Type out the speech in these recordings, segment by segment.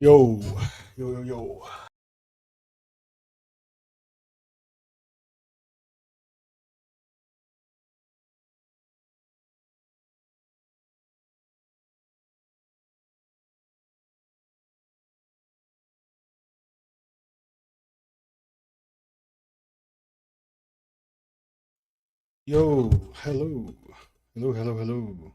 Yo, yo. Yo, hello. Hello.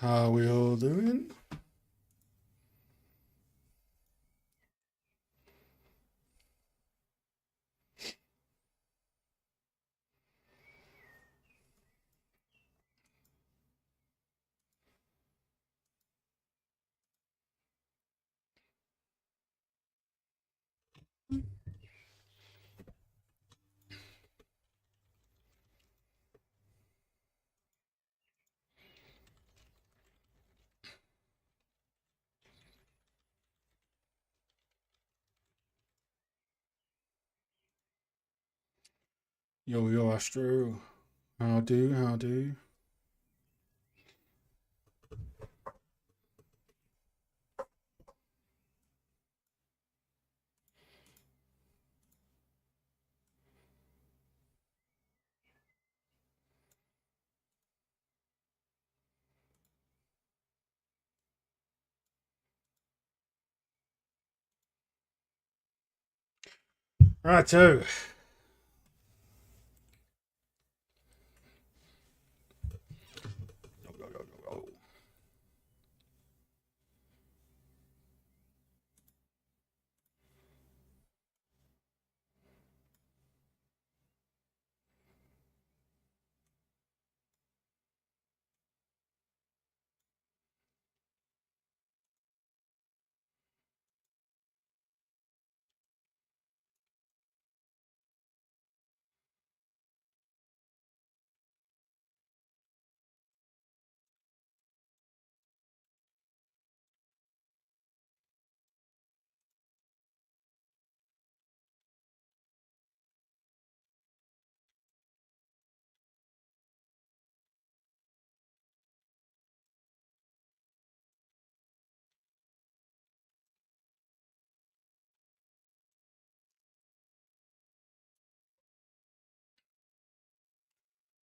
How we all doing? Yo, Astro. How do? Righto. Yo.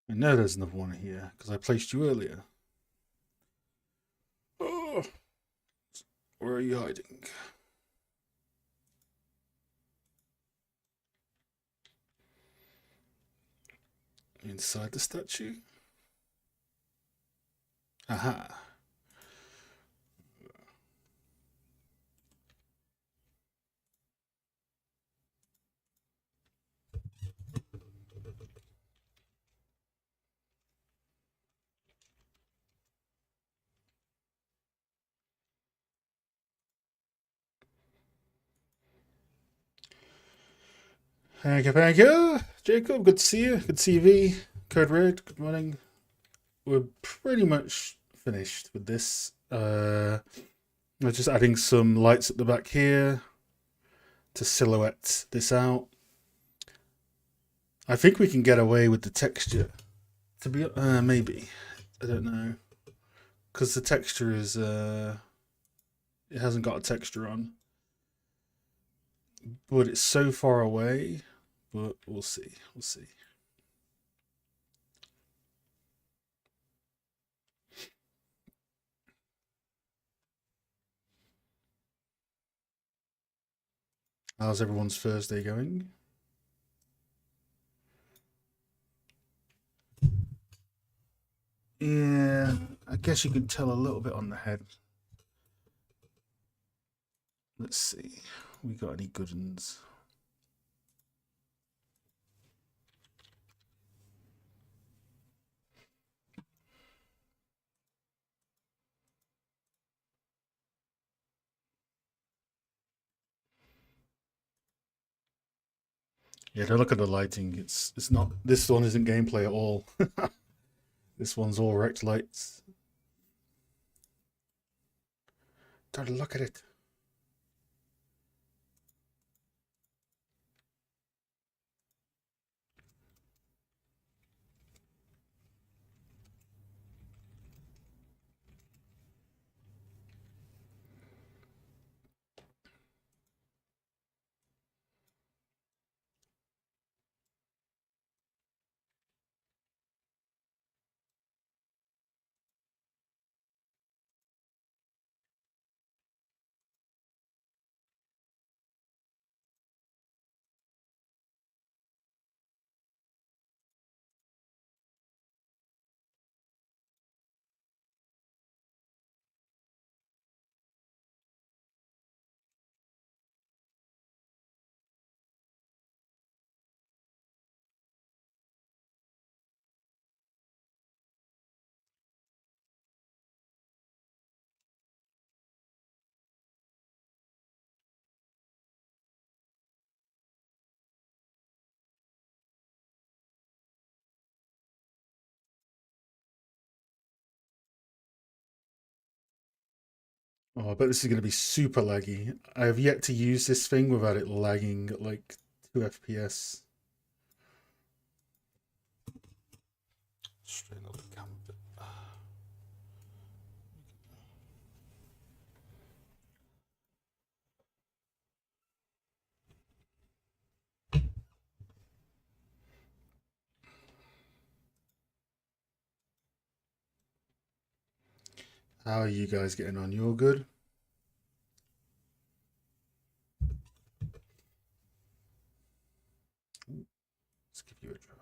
I know there's another one here because I placed you earlier. Oh, where are you hiding? Inside the statue? Aha. Thank you. Jacob, good to see you. Good to see you, V. Code Red, good morning. We're pretty much finished with this. We're just adding some lights at the back here to silhouette this out. I think we can get away with the texture. To be maybe, I don't know, because the texture is it hasn't got a texture on, but it's so far away. But we'll see. We'll see. How's everyone's Thursday going? Yeah, I guess you can tell a little bit on the head. Let's see. We got any good ones? Yeah, don't look at the lighting. It's not. This one isn't gameplay at all. This one's all rect lights. Don't look at it. Oh, I bet this is going to be super laggy. I have yet to use this thing without it lagging at like 2 FPS. Straighten up the camera a bit. How are you guys getting on? You all good? Let's give you a try.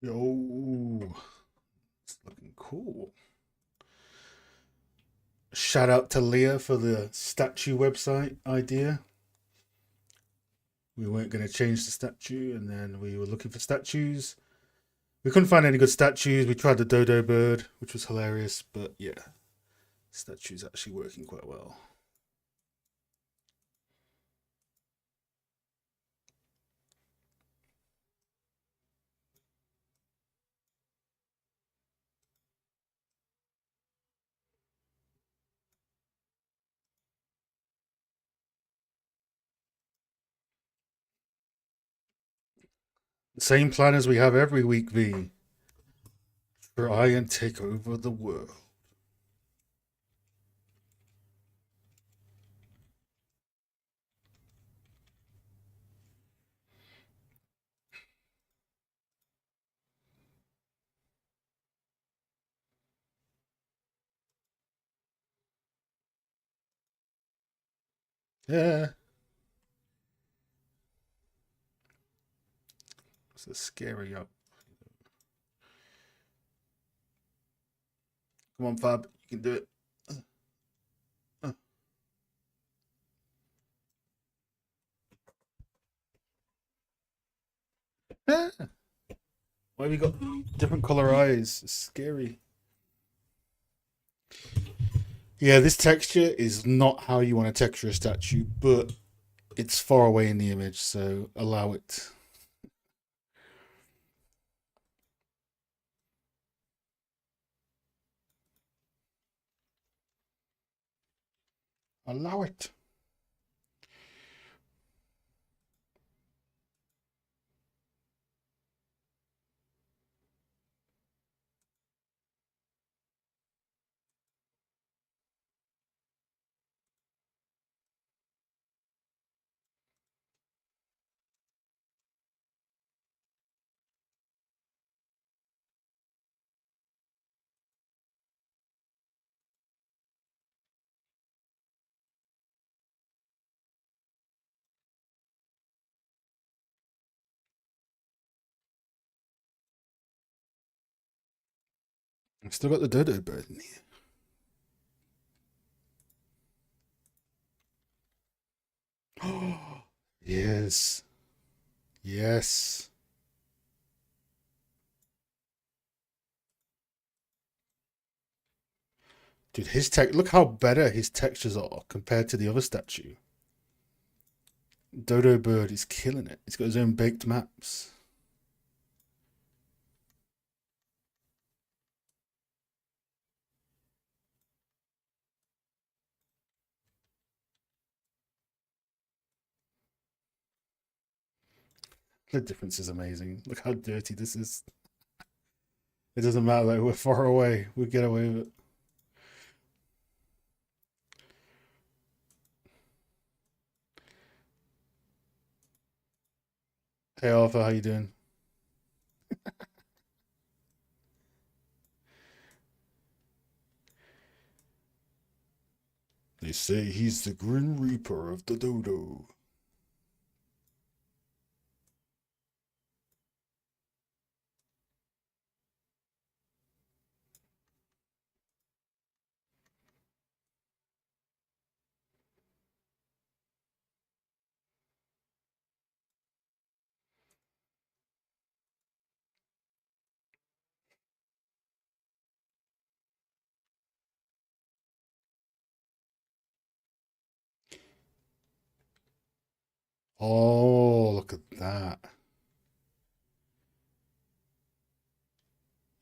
Yo, it's looking cool. Shout out to Leah for the statue website idea. We weren't going to change the statue, and then we were looking for statues. We couldn't find any good statues. We tried the dodo bird, which was hilarious, but yeah, statue's actually working quite well. Same plan as we have every week, V. Try and take over the world. Yeah, it's a scary up. Come on, Fab, you can do it. Uh, uh. Why have you got different color eyes? It's scary. Yeah, this texture is not how you want to texture a statue, but it's far away in the image, so allow it. Allow it. I've still got the dodo bird in here. Yes. Yes. Dude, his tech. Look how better his textures are compared to the other statue. Dodo Bird is killing it. He's got his own baked maps. The difference is amazing. Look how dirty this is. It doesn't matter, like, we're far away. We get away with it. Hey Arthur, how you doing? They say he's the Grim Reaper of the Dodo. Oh, look at that.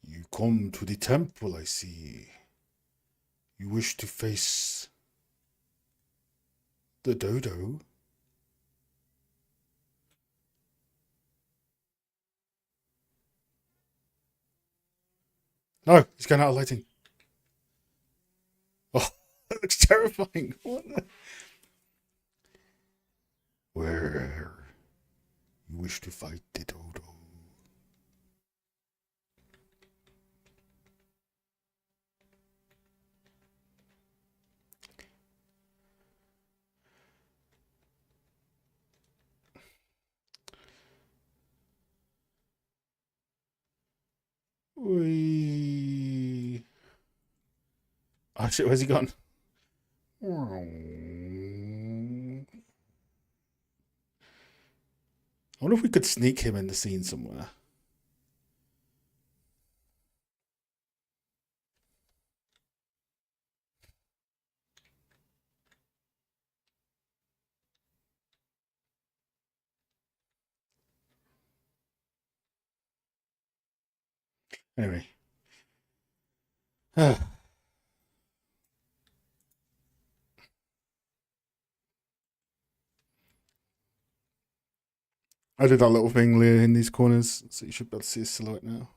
You come to the temple, I see. You wish to face the Dodo? No, he's going out of lighting. Oh, that looks terrifying. What the? Where you wish to fight the Dodo? We. Oh shit, where's he gone? I wonder if we could sneak him in the scene somewhere. Anyway. I did that little thing in these corners, so you should be able to see his silhouette now.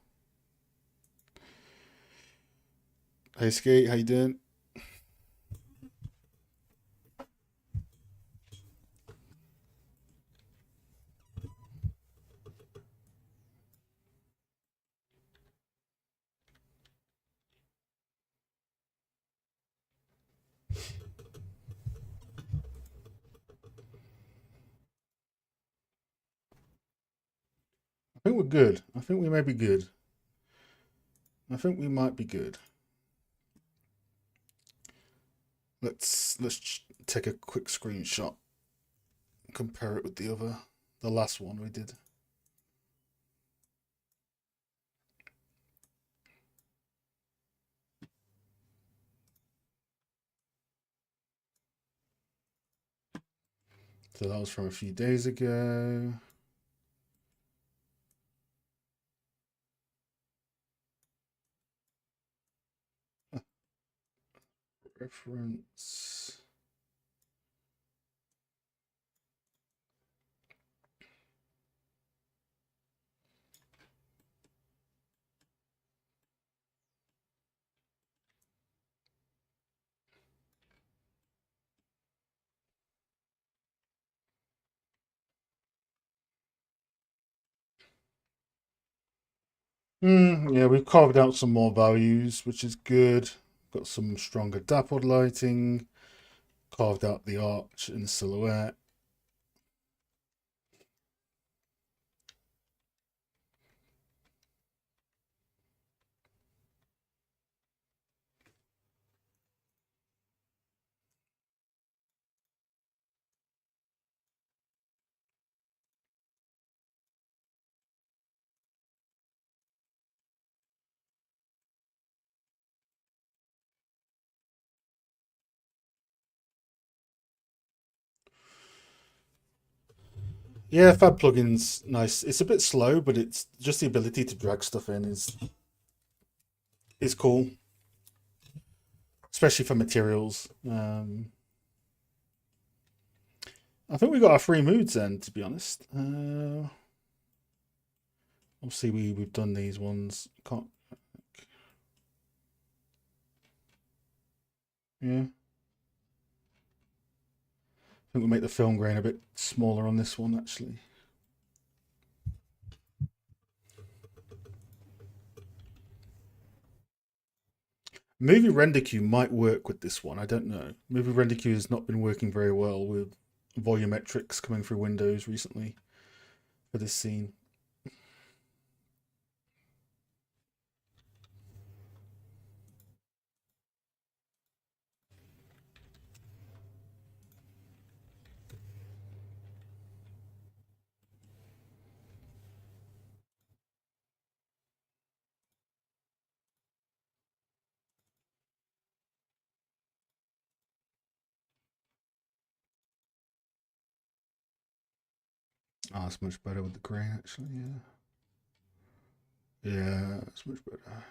Hey Skate, how you doing? I think we're good. I think we may be good. I think we might be good. Let's take a quick screenshot. Compare it with the last one we did. So that was from a few days ago. Reference. Yeah, we've carved out some more values, which is good. Got some stronger dappled lighting. Carved out the arch and the silhouette. Yeah, Fab plugin's nice. It's a bit slow, but it's just the ability to drag stuff in is cool, especially for materials. I think we got our free moods then, to be honest. Obviously we've done these ones. Can't yeah. I think we'll make the film grain a bit smaller on this one actually. Movie render queue might work with this one. I don't know. Movie render queue has not been working very well with volumetrics coming through Windows recently for this scene. Ah, it's much better with the grain actually. Yeah, it's much better.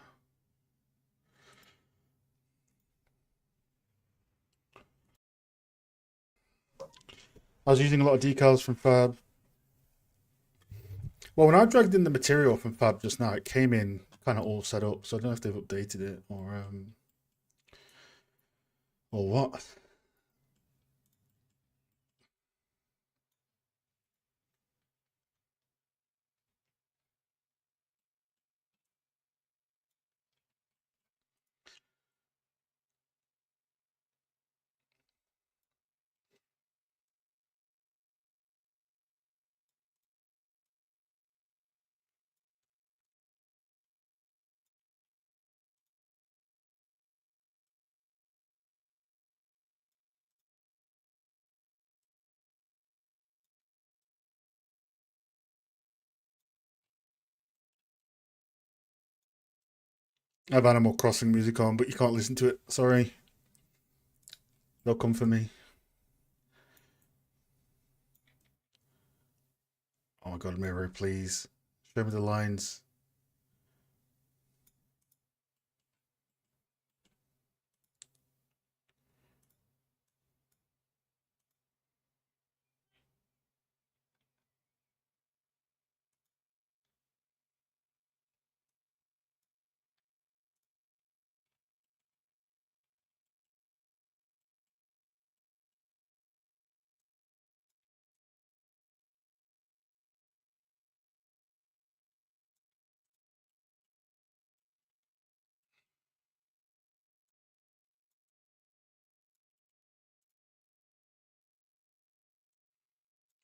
I was using a lot of decals from Fab. Well, when I dragged in the material from Fab just now, it came in kind of all set up. So I don't know if they've updated it or what. I have Animal Crossing music on, but you can't listen to it. Sorry, they'll come for me. Oh my god, Miro, please show me the lines.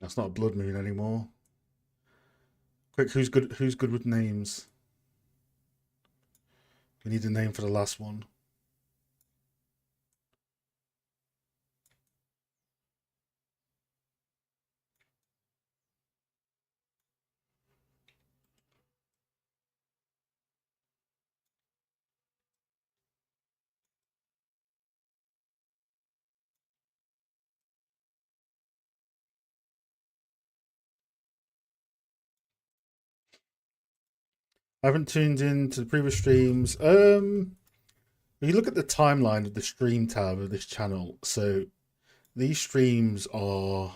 That's not a blood moon anymore. Quick, who's good? Who's good with names? We need a name for the last one. I haven't tuned in to the previous streams. If you look at the timeline of the stream tab of this channel, so these streams are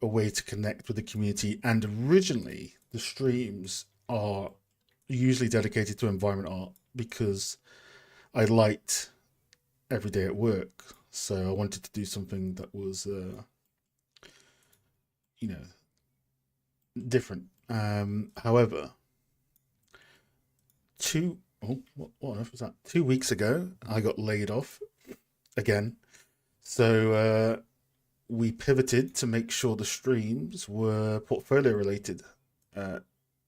a way to connect with the community, and originally the streams are usually dedicated to environment art because I liked every day at work, so I wanted to do something that was, you know, different. However, what on earth was that? 2 weeks ago, I got laid off again, so we pivoted to make sure the streams were portfolio related uh,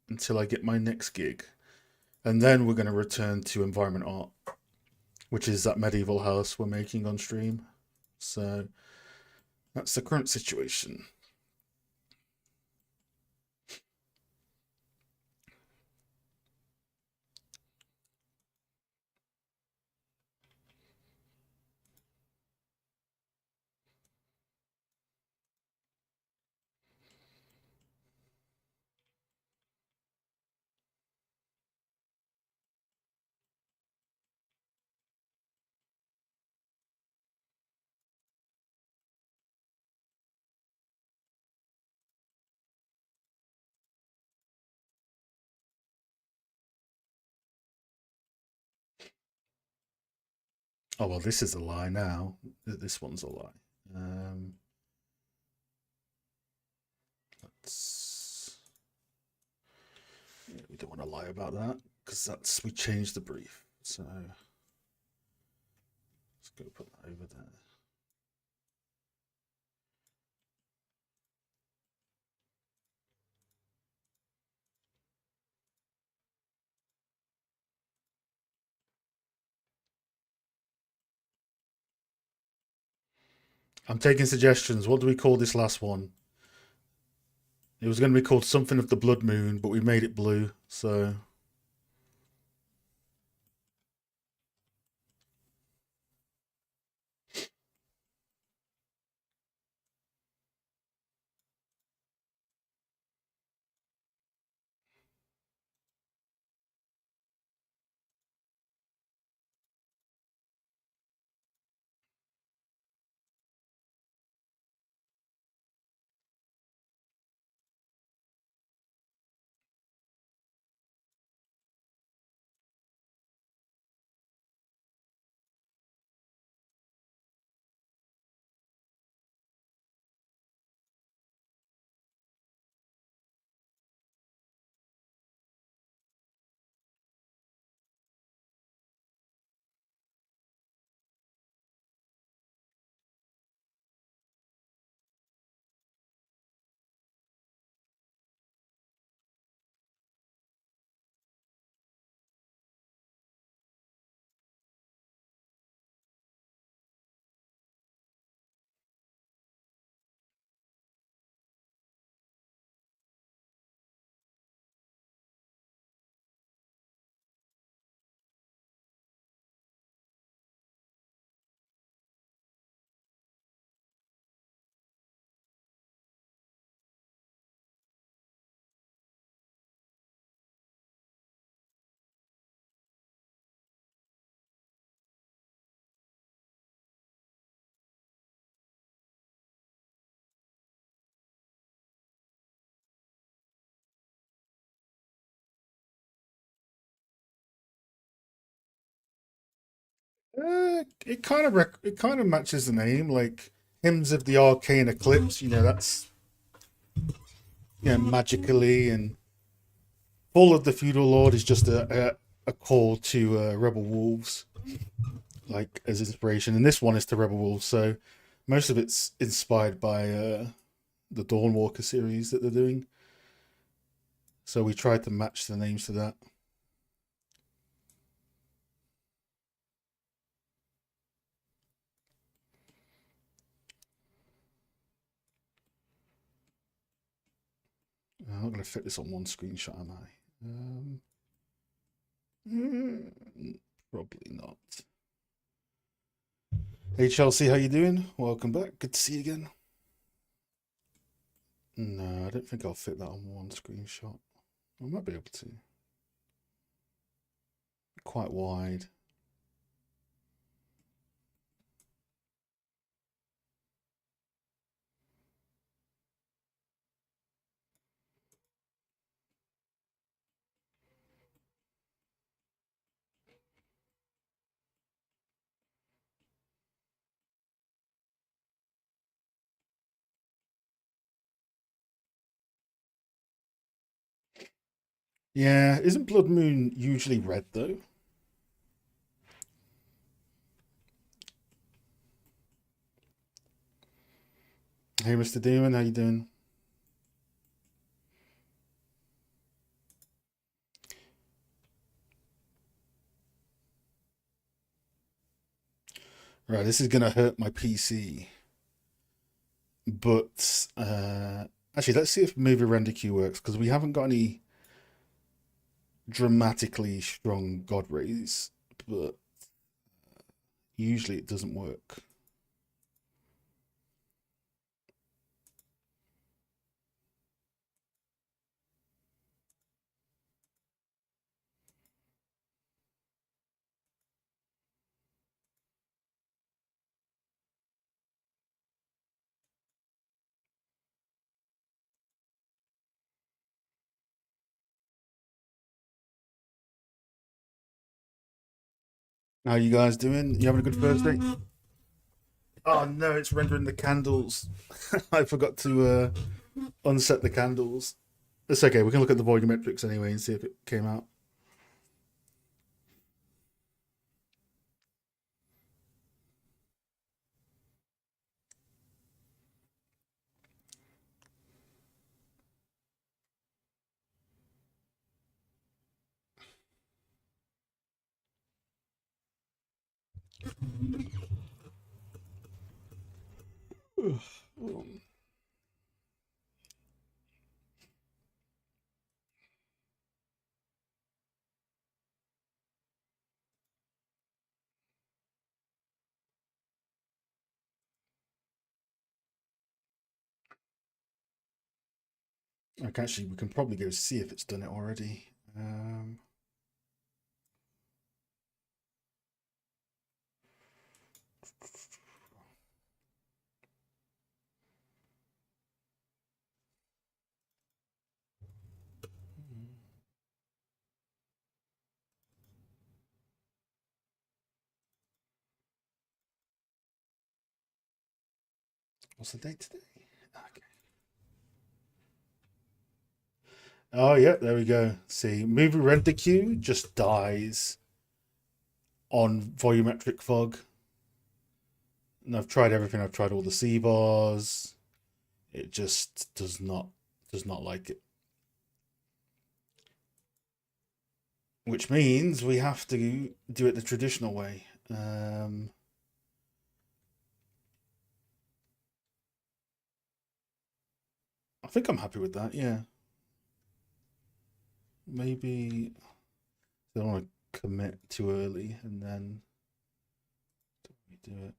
until I get my next gig. And then we're going to return to environment art, which is that medieval house we're making on stream. So that's the current situation. Oh well, this is a lie now. This one's a lie. Um, let's. Yeah, we don't want to lie about that because that's we changed the brief. So let's go put that over there. I'm taking suggestions. What do we call this last one? It was going to be called something of the blood moon, but we made it blue. So it kind of matches the name, like hymns of the arcane eclipse. You know, that's magically and Fall of the Feudal Lord is just a call to Rebel Wolves, like as inspiration, and this one is to Rebel Wolves. So most of it's inspired by the Dawnwalker series that they're doing. So we tried to match the names to that. I'm not going to fit this on one screenshot, am I? Probably not. Hey Chelsea, how you doing? Welcome back. Good to see you again. No, I don't think I'll fit that on one screenshot. I might be able to. Quite wide. Yeah, isn't Blood Moon usually red though? Hey, Mr. Demon, how you doing? Right, this is gonna hurt my PC, but actually, let's see if movie render queue works because we haven't got any dramatically strong god rays, but usually it doesn't work. How you guys doing? You having a good Thursday? Oh no, it's rendering the candles. I forgot to unset the candles. It's okay. We can look at the volumetrics anyway and see if it came out. Okay, actually, we can probably go see if it's done it already. What's the date today? Okay. Oh, yeah, there we go. See, movie render queue just dies on volumetric fog. And I've tried everything. I've tried all the C bars. It just does not like it. Which means we have to do it the traditional way. I think I'm happy with that. Yeah, maybe I don't want to commit too early and then we do it.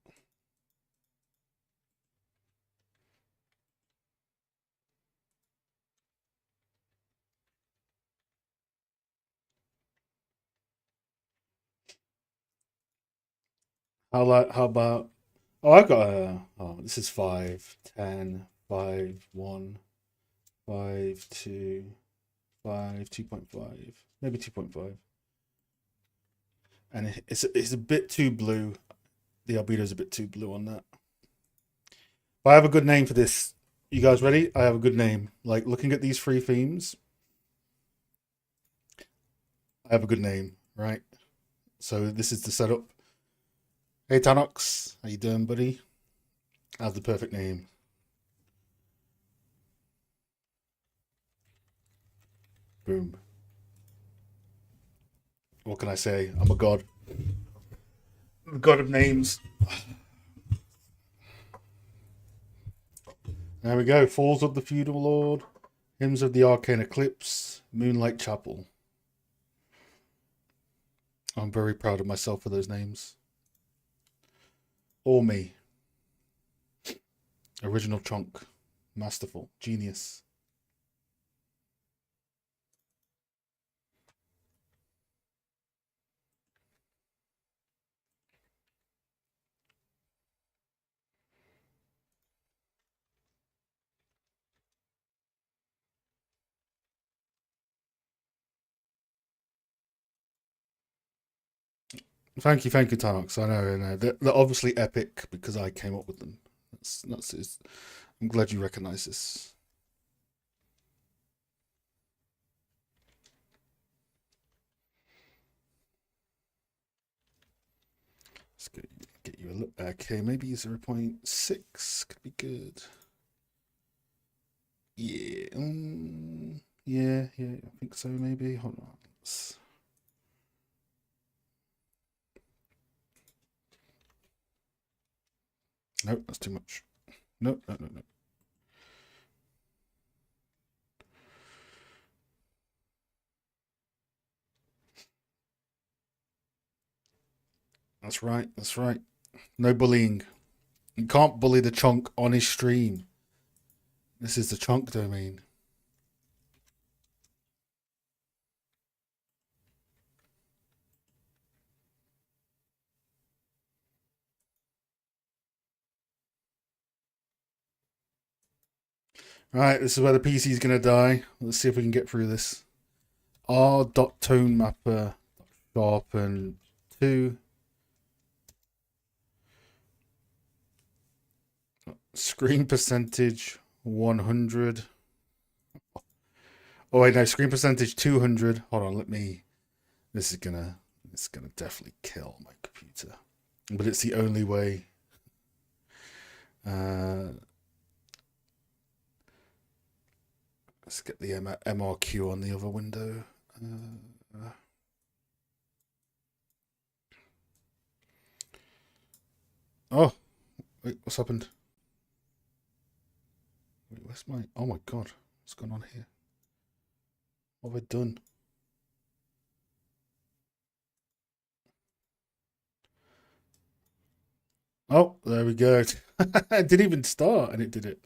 How about? Oh, I got a. Oh, this is 5, 10, 5, 1, 5, 2, 5, 2.5, maybe 2.5, and it's a bit too blue. The albedo's a bit too blue on that. But I have a good name for this. You guys ready? I have a good name. Like looking at these three themes, I have a good name, right? So this is the setup. Hey Tanox, how you doing, buddy? I have the perfect name. Boom. What can I say? I'm a god. I'm a god of names. There we go. Falls of the Feudal Lord, Hymns of the Arcane Eclipse, Moonlight Chapel. I'm very proud of myself for those names. Or me. Original chunk. Masterful. Genius. Thank you, Tanox. I know. They're obviously epic because I came up with them. That's I'm glad you recognize this. Let's get you a look. Okay, maybe 0.6 could be good. Yeah, yeah, I think so. Maybe. Hold on. Nope, that's too much. Nope, no. That's right. That's right. No bullying. You can't bully the chunk on his stream. This is the chunk domain. Right, this is where the PC is going to die. Let's see if we can get through this. R dot tone mapper sharpen 2 Screen percentage 100. Oh wait, no, screen percentage 200. Hold on, let me. This is gonna. It's gonna definitely kill my computer, but it's the only way. Let's get the MRQ on the other window. Oh, wait, what's happened? Wait, where's my? Oh my god, what's going on here? What have I done? Oh, there we go. It didn't even start, and it did it.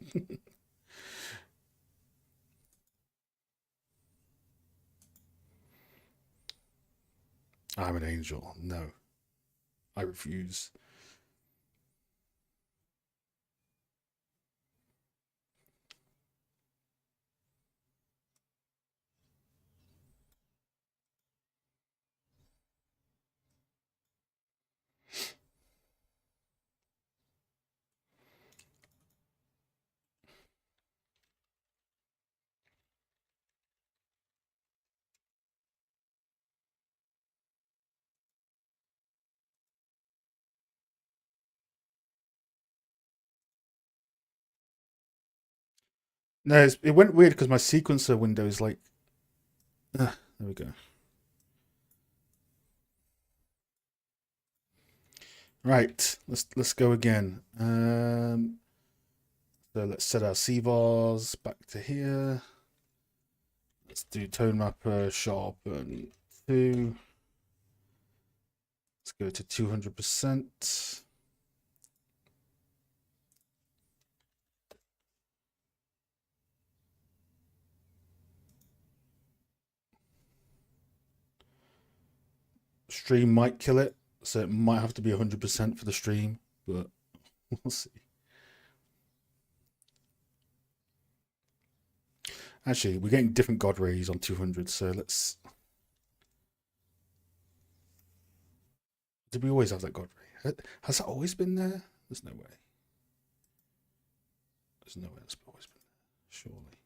I'm an angel. No, I refuse. No, it went weird because my sequencer window is like. There we go. Right, let's go again. So let's set our C bars back to here. Let's do tone mapper sharpen 2. Let's go to 200%. Stream might kill it, so it might have to be 100% for the stream, but we'll see. Actually, we're getting different god rays on 200, so let's. Did we always have that god ray? Has that always been there? There's no way. There's no way it's always been there, surely.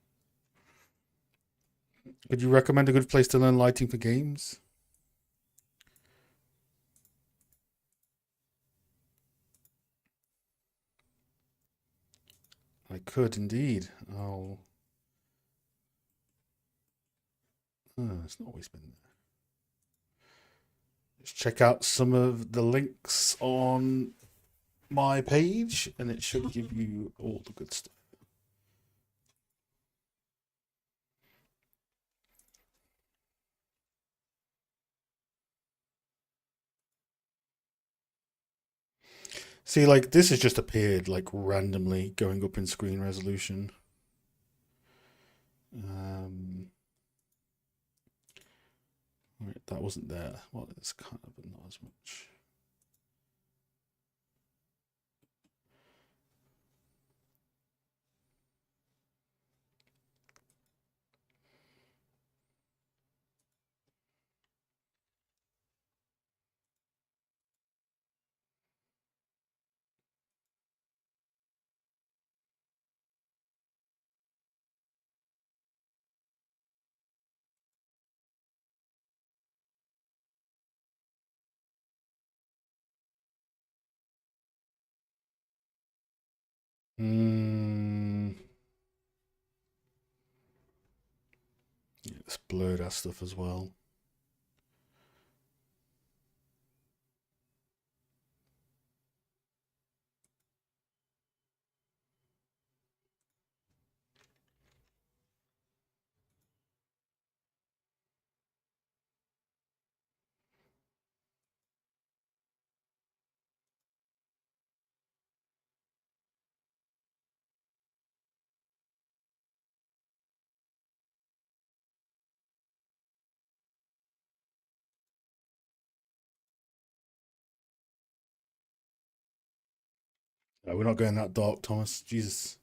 Could you recommend a good place to learn lighting for games? I could indeed. Oh, it's not always been there. Just check out some of the links on my page, and it should give you all the good stuff. See, like this has just appeared like randomly going up in screen resolution. Right, that wasn't there. Well, it's kind of not as much. Yeah, let's blur that stuff as well. We're not going that dark, Thomas. Jesus.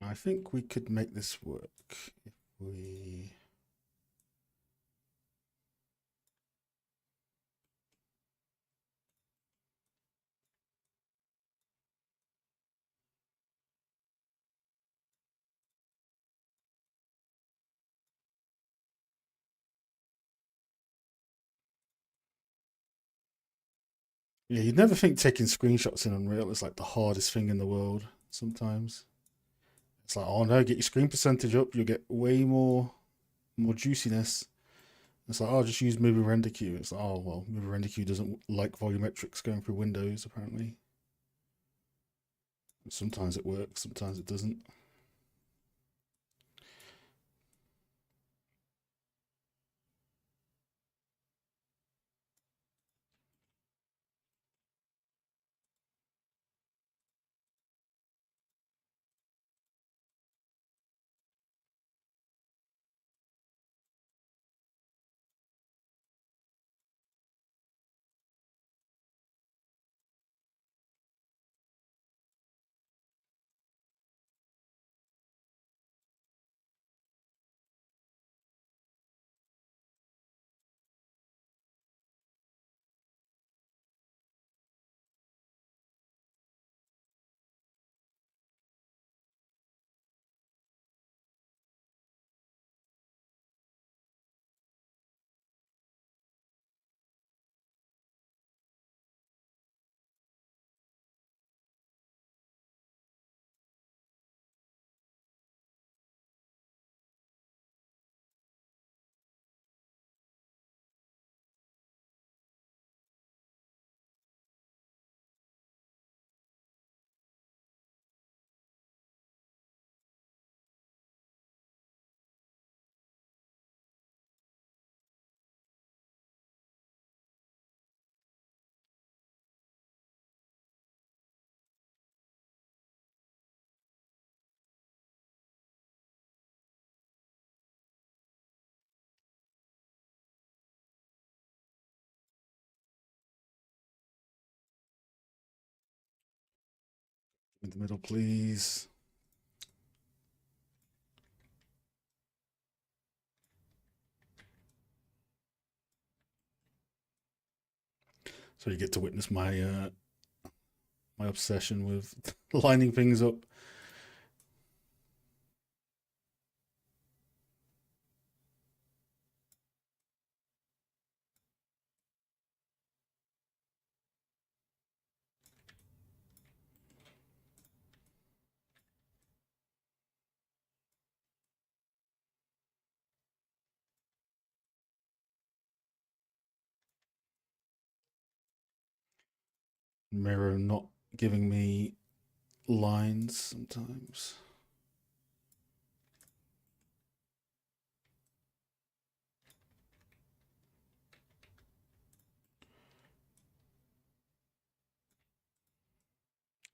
I think we could make this work if we. Yeah, you'd never think taking screenshots in Unreal is like the hardest thing in the world. Sometimes it's like, oh no, get your screen percentage up, you'll get way more juiciness. It's like, oh, just use movie render queue. It's like, oh well, movie render queue doesn't like volumetrics going through Windows apparently. Sometimes it works, sometimes it doesn't. In the middle, please. So you get to witness my obsession with lining things up. Mirror not giving me lines sometimes.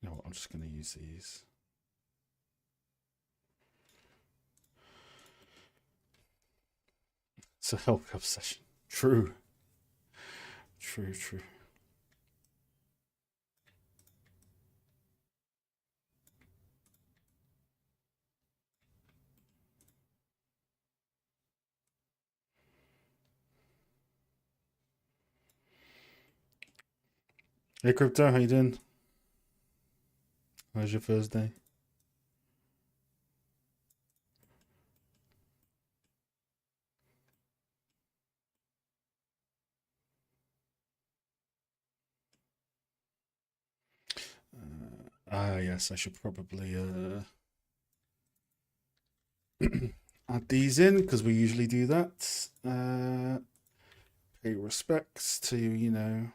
You know what? I'm just going to use these. It's a health obsession. True. True, true. Hey, Crypto, how you doing? How's your Thursday? Yes, I should probably add these in because we usually do that. Pay respects to,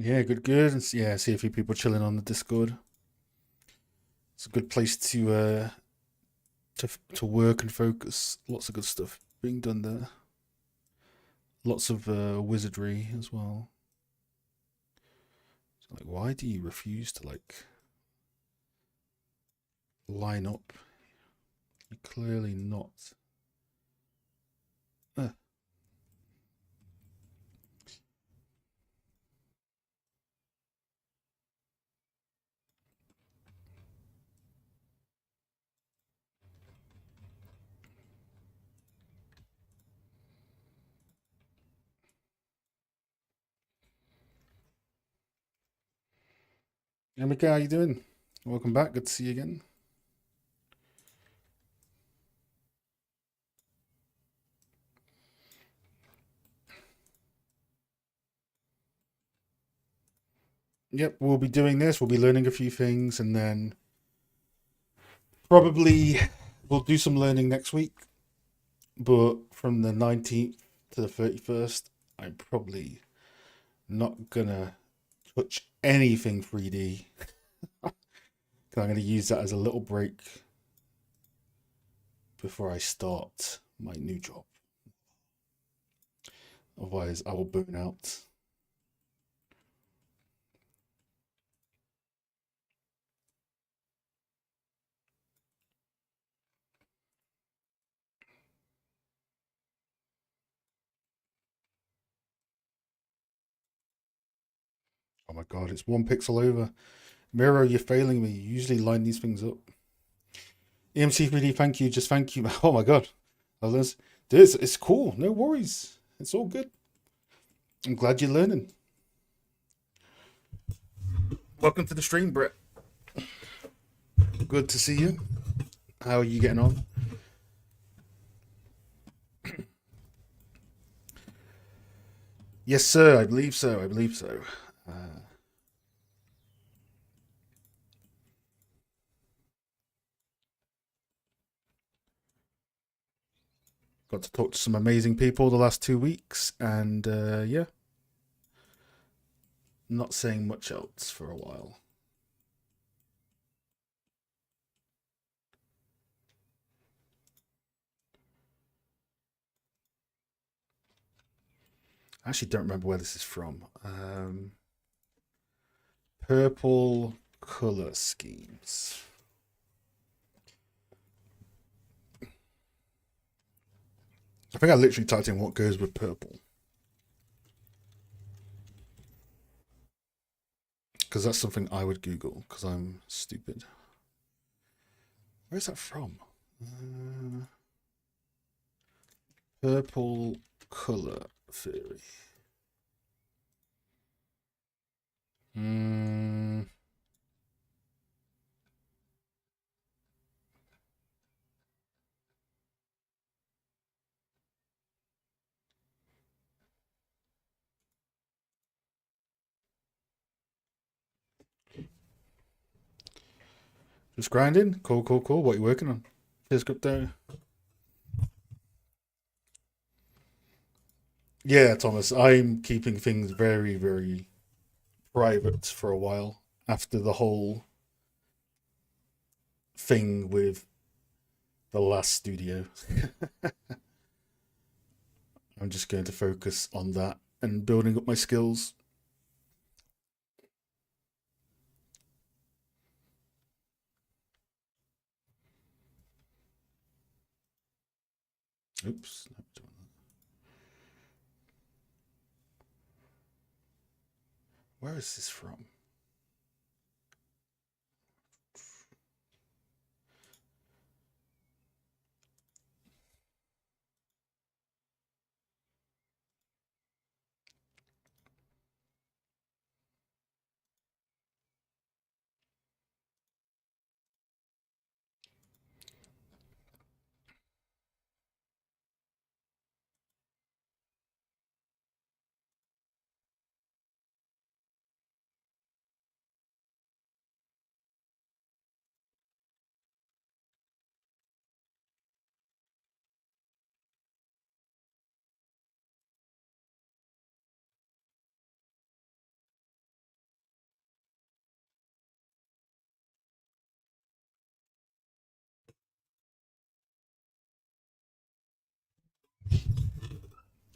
Yeah, good, good. And yeah, see a few people chilling on the Discord. It's a good place to work and focus. Lots of good stuff being done there. Lots of wizardry as well. So, like, why do you refuse to like line up? You're clearly not. Uh, Emika, how you doing? Welcome back. Good to see you again. Yep, we'll be doing this. We'll be learning a few things, and then probably we'll do some learning next week. But from the 19th to the 31st, I'm probably not gonna touch anything 3D. I'm going to use that as a little break before I start my new job. Otherwise, I will burn out. Oh my god, it's one pixel over. Miro, you're failing me. You usually line these things up. EMC3D, thank you. Just thank you. Oh my god. Others. This it's cool. No worries. It's all good. I'm glad you're learning. Welcome to the stream, Brett. Good to see you. How are you getting on? Yes, sir. I believe so. I believe so. Got to talk to some amazing people the last 2 weeks, and yeah, not saying much else for a while. I actually don't remember where this is from. Purple color schemes. I think I literally typed in what goes with purple because that's something I would Google because I'm stupid. Where's that from? Uh, Purple color theory. Mm, just grinding. Cool, cool, cool. What are you working on? Here's crypto. Yeah, Thomas. I'm keeping things very, very private for a while after the whole thing with the last studio. I'm just going to focus on that and building up my skills. Oops. Where is this from?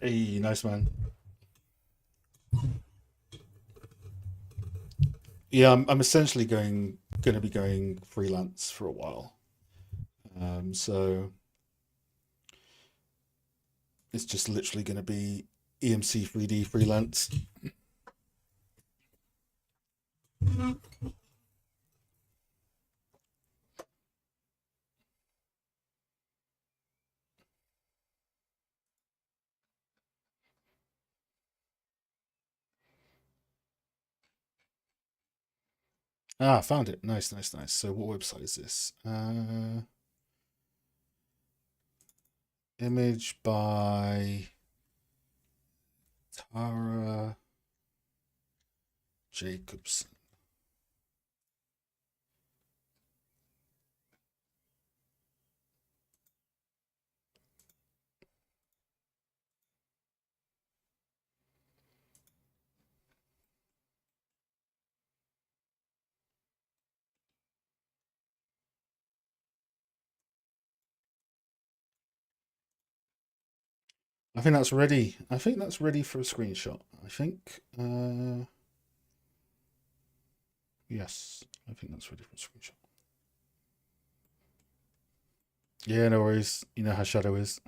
Hey, nice man. Yeah, I'm essentially going to be going freelance for a while. So it's just literally going to be EMC 3D freelance. Ah, found it. Nice, nice, nice. So what website is this? Image by Tara Jacobson. I think that's ready. I think that's ready for a screenshot. I think. Yes, I think that's ready for a screenshot. Yeah, no worries. You know how Shadow is.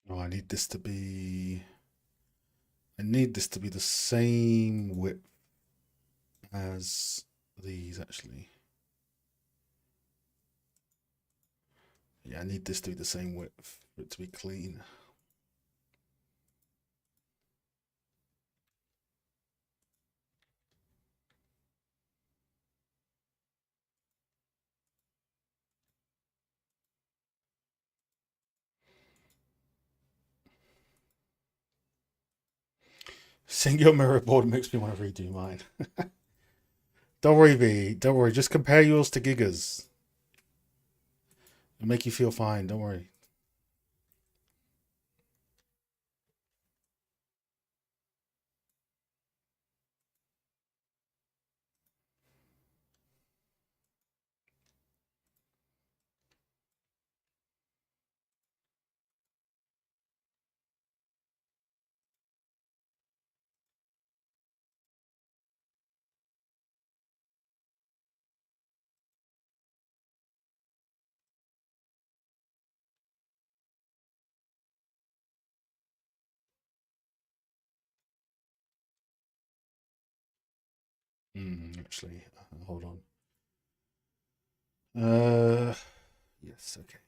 Oh, I need this to be. I need this to be the same width as these, actually. Yeah, I need this to be the same width for it to be clean. Seeing your mirror board makes me want to redo mine. Don't worry, V. Don't worry. Just compare yours to Giga's. It'll make you feel fine. Don't worry. Actually, hold on. Yes, okay.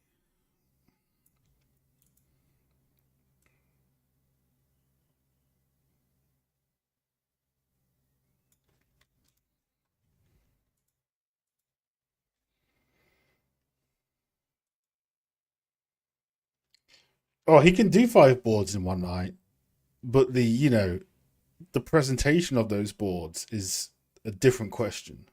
Oh, he can do 5 boards in one night, but the presentation of those boards is a different question.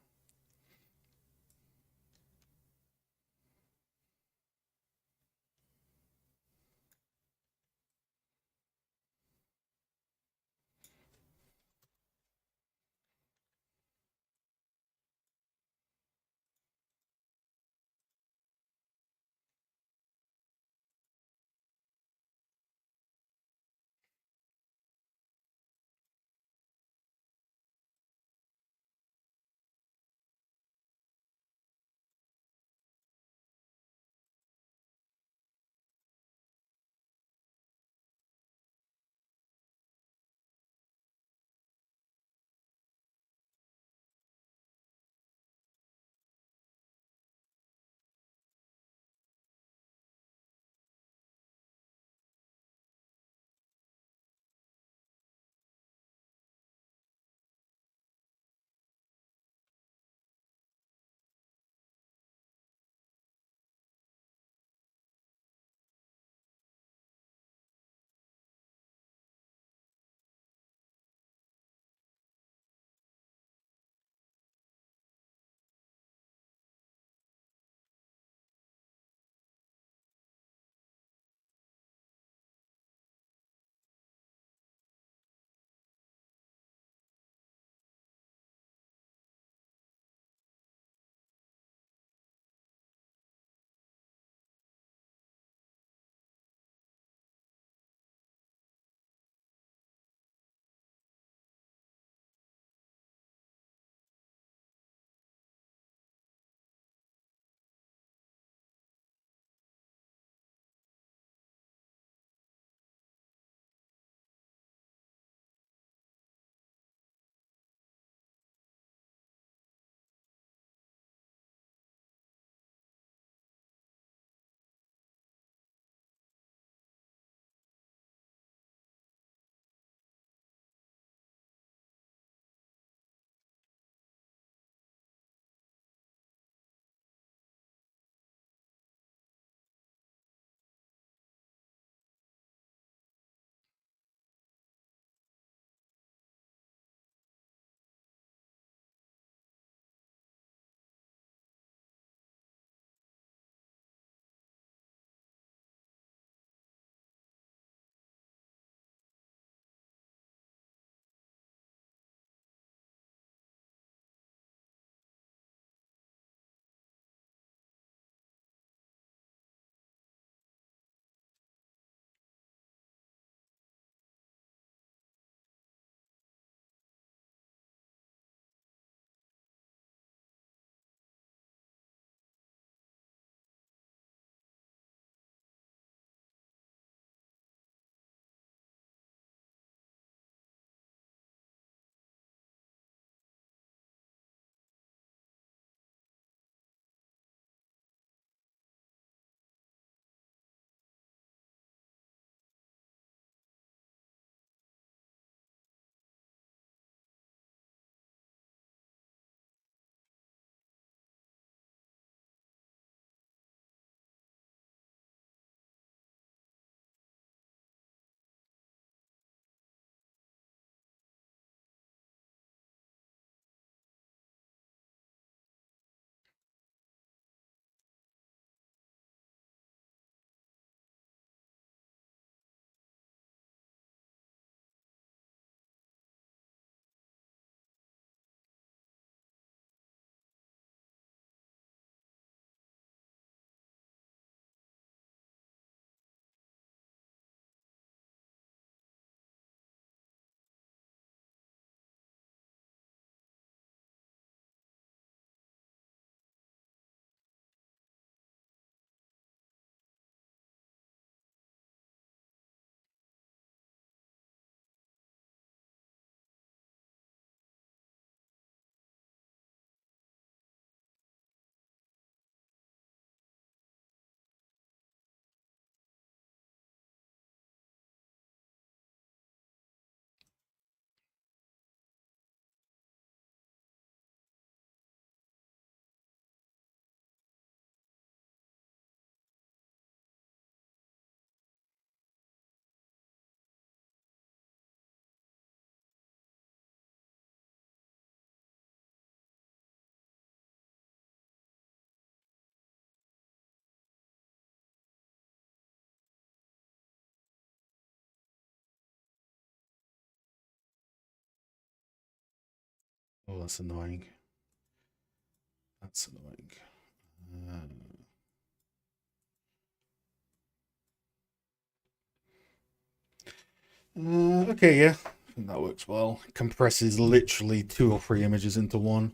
Oh, that's annoying. That's annoying. Okay, yeah. I think that works well. It compresses literally 2 or 3 images into one.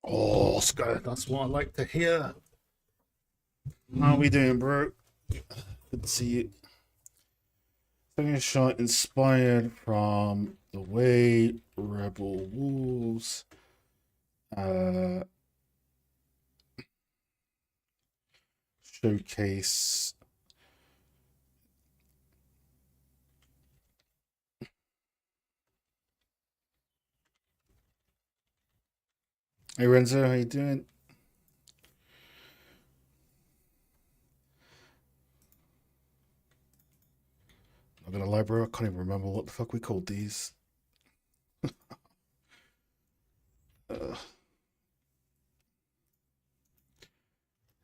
Oh, Scott, that's what I like to hear. How are we doing, bro? Good to see you. Second shot inspired from the way Rebel Wolves showcase. Hey Renzo, how you doing? I'm gonna lie, bro. I can't even remember what the fuck we called these. Uh,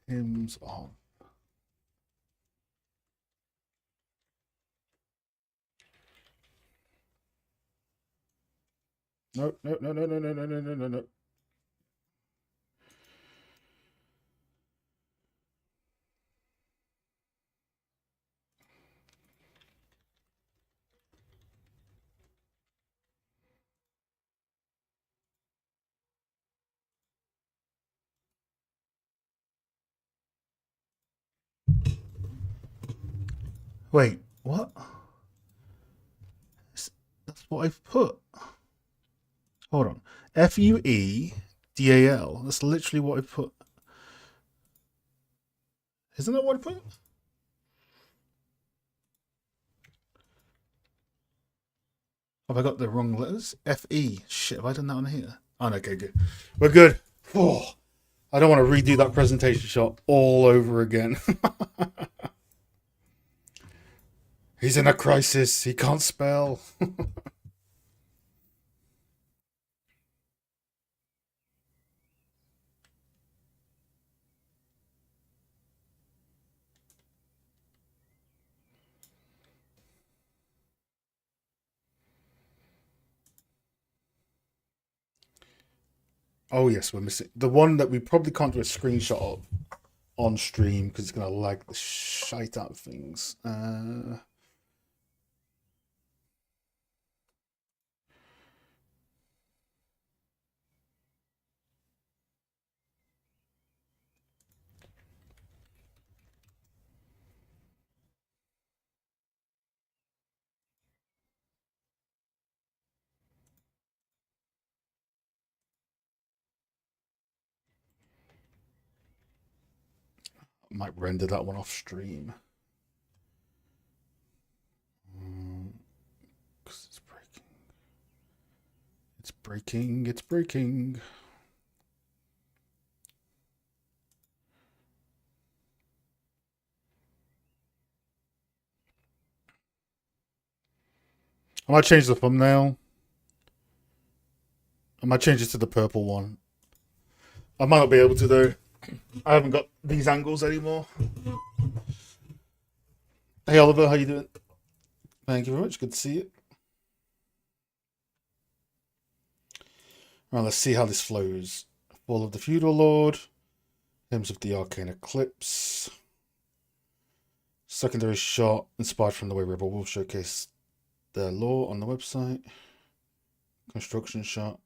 hymns of. No, no, no, no, no, no, no, no, no, no, no. Wait, what? That's what I've put. Hold on. FUEDAL. That's literally what I put. Isn't that what I put? Have I got the wrong letters? FE. Shit, have I done that on here? Oh, no, okay, good. We're good. Oh, I don't want to redo that presentation shot all over again. He's in a crisis. He can't spell. Oh, yes, we're missing the one that we probably can't do a screenshot of on stream because it's going to lag the shite out of things. I might render that one off stream. Because it's breaking. It's breaking. It's breaking. I might change the thumbnail. I might change it to the purple one. I might not be able to though. I haven't got these angles anymore. Hey Oliver, how you doing? Thank you very much. Good to see you. Right, let's see how this flows. Fall of the Feudal Lord, Hymns of the Arcane Eclipse, secondary shot inspired from the way Rebel Wolf showcase their lore on the website. Construction shot.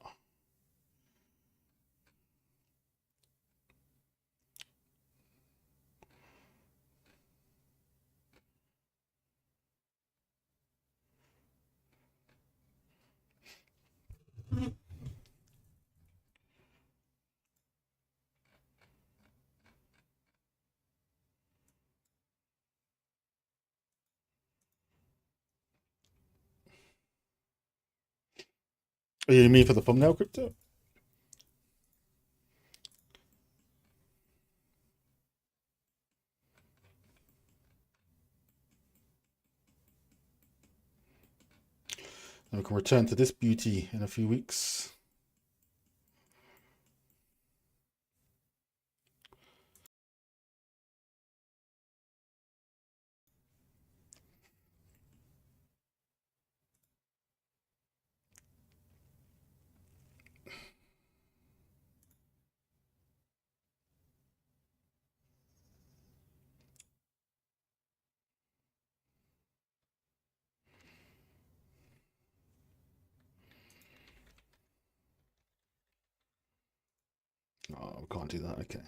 Oh, you mean for the thumbnail crypto? And we can return to this beauty in a few weeks. Oh, we can't do that. Okay.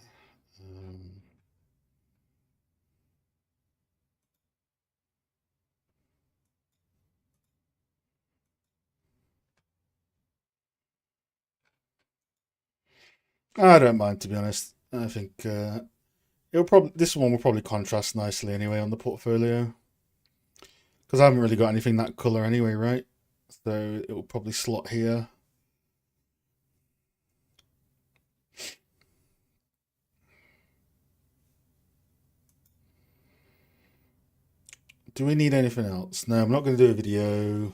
Um, I don't mind, to be honest. I think it'll probably this one will probably contrast nicely anyway on the portfolio because I haven't really got anything that color anyway, right? So it will probably slot here. Do we need anything else? No, I'm not going to do a video.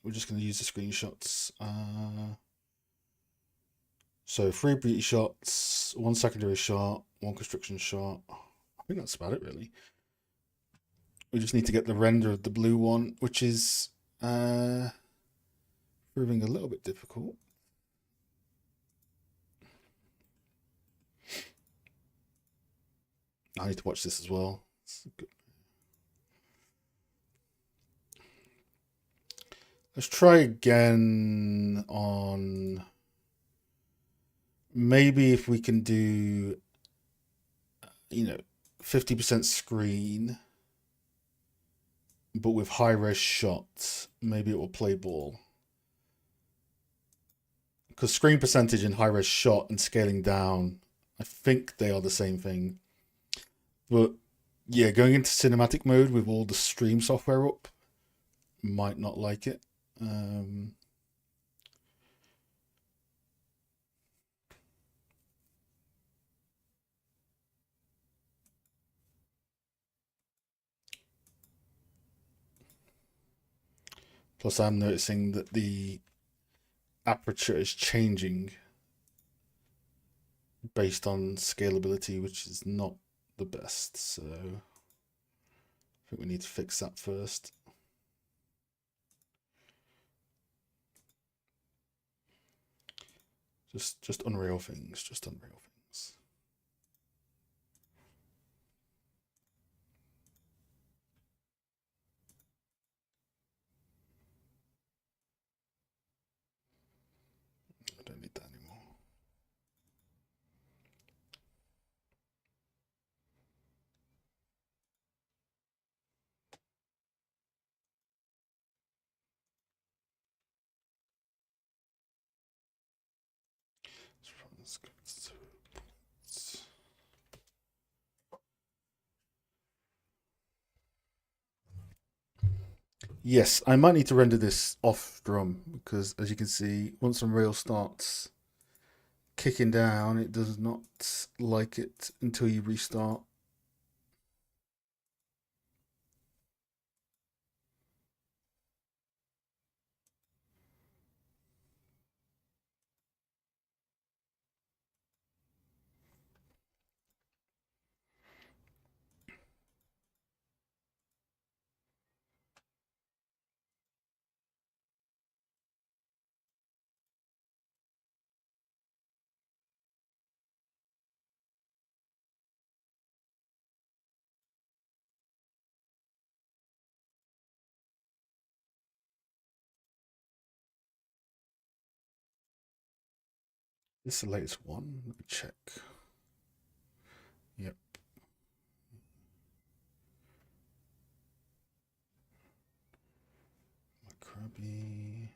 We're just going to use the screenshots. So 3 beauty shots, 1 secondary shot, 1 construction shot. I think that's about it, really. We just need to get the render of the blue one, which is proving a little bit difficult. I need to watch this as well. Let's try again on maybe if we can do, 50% screen, but with high res shots. Maybe it will play ball. Because screen percentage and high res shot and scaling down, I think they are the same thing. But yeah, going into cinematic mode with all the stream software up, might not like it. Plus, I'm noticing that the aperture is changing based on scalability, which is not the best. So I think we need to fix that first. Just unreal things, just unreal things. I don't need that anymore. Yes, I might need to render this off drum because, as you can see, once Unreal starts kicking down, it does not like it until you restart. This is the latest one. Let me check. Yep. Macrobi.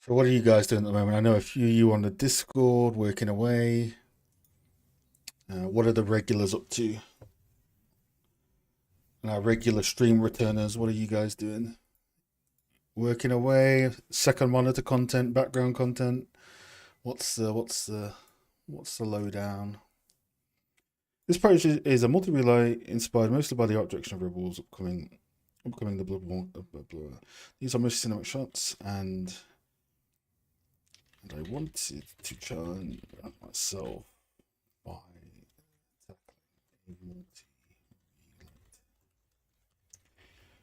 So what are you guys doing at the moment? I know a few of you on the Discord working away. What are the regulars up to? And our regular stream returners, what are you guys doing? Working away, second monitor content, background content. What's the lowdown? This project is a multi-relay inspired mostly by the art direction of Rebels upcoming the Bloodborne. These are mostly cinematic shots, and I wanted to challenge myself by tackling a multi-relay,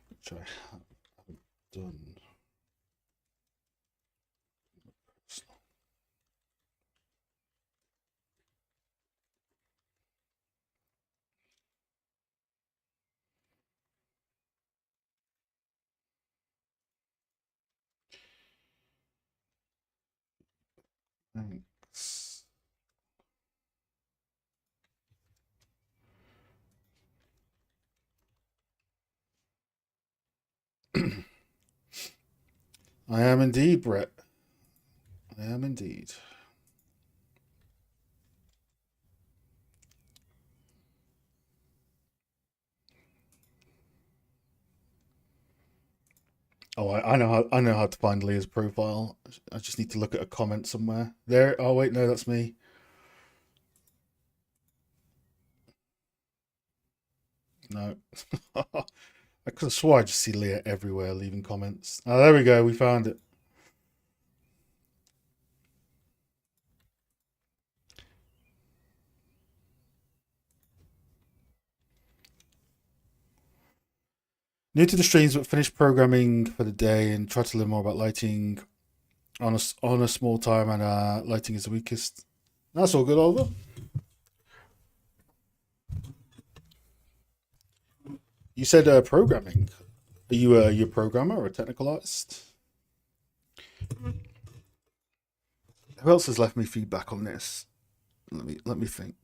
which I haven't done. Thanks. I am indeed, Brett. I am indeed. Oh, I know how to find Leah's profile. I just need to look at a comment somewhere. There. Oh wait, no, that's me. No. I could have swore I just see Leah everywhere leaving comments. Oh, there we go. We found it. New to the streams, but finished programming for the day and try to learn more about lighting on a small time. And lighting is the weakest. That's all good, Oliver. You said programming. Are you a programmer or a technical artist? Who else has left me feedback on this? Let me think.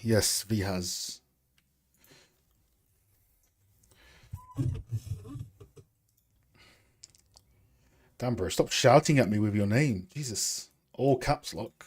Yes, V has. Damn, bro, stop shouting at me with your name. Jesus, all caps lock.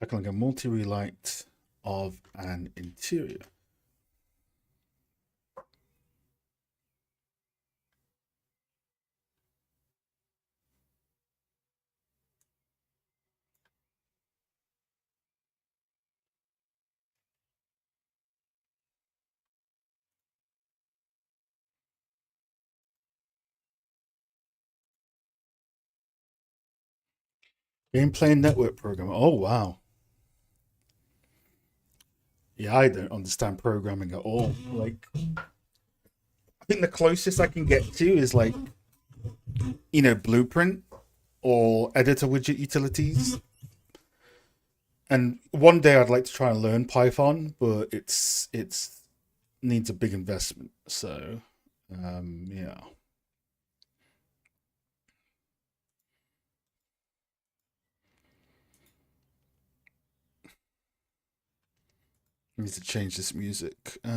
Tackling a multi-relight of an interior. Gameplay and network programming. Oh wow. Yeah, I don't understand programming at all. Like, I think the closest I can get to is like, Blueprint or editor widget utilities. And one day I'd like to try and learn Python, but it's needs a big investment. So, yeah, I need to change this music. Ooh,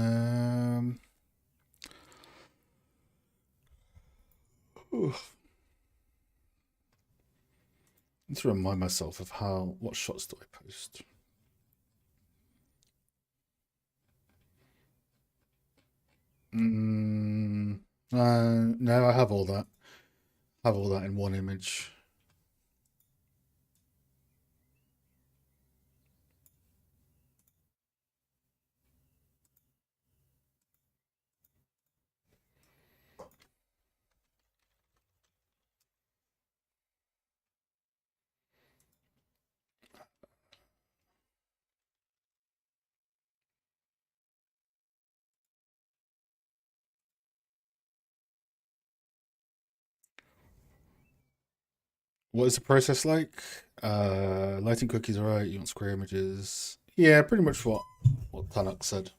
I need to remind myself of what shots do I post. Mm, no, I have all that. Have all that in one image. What is the process like? Lighting cookies, alright. You want square images? Yeah, pretty much what Tanak said.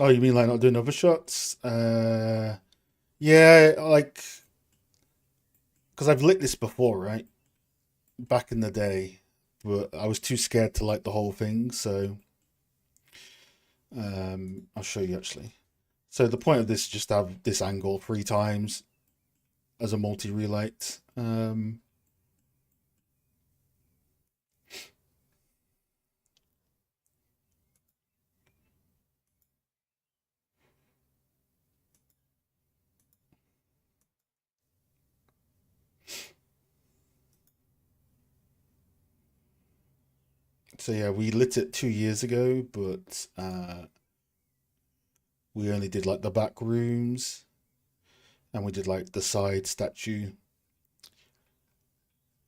Oh, you mean like not doing other shots? Yeah, like because I've lit this before, right? Back in the day, but I was too scared to light the whole thing. So, I'll show you actually. So the point of this is just to have this angle 3 times as a multi relight. So yeah, we lit it 2 years ago, but we only did like the back rooms and we did like the side statue.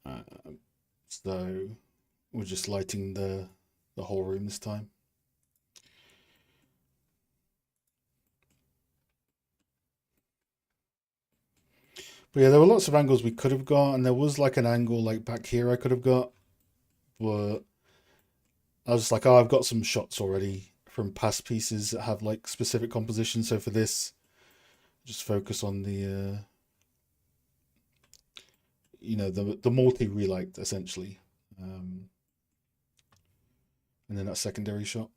Uh, so we're just lighting the whole room this time. But yeah, there were lots of angles we could have got, and there was like an angle like back here I could have got, but I was just like, oh, I've got some shots already from past pieces that have like specific composition. So for this, just focus on the multi relight essentially, um, and then that secondary shot.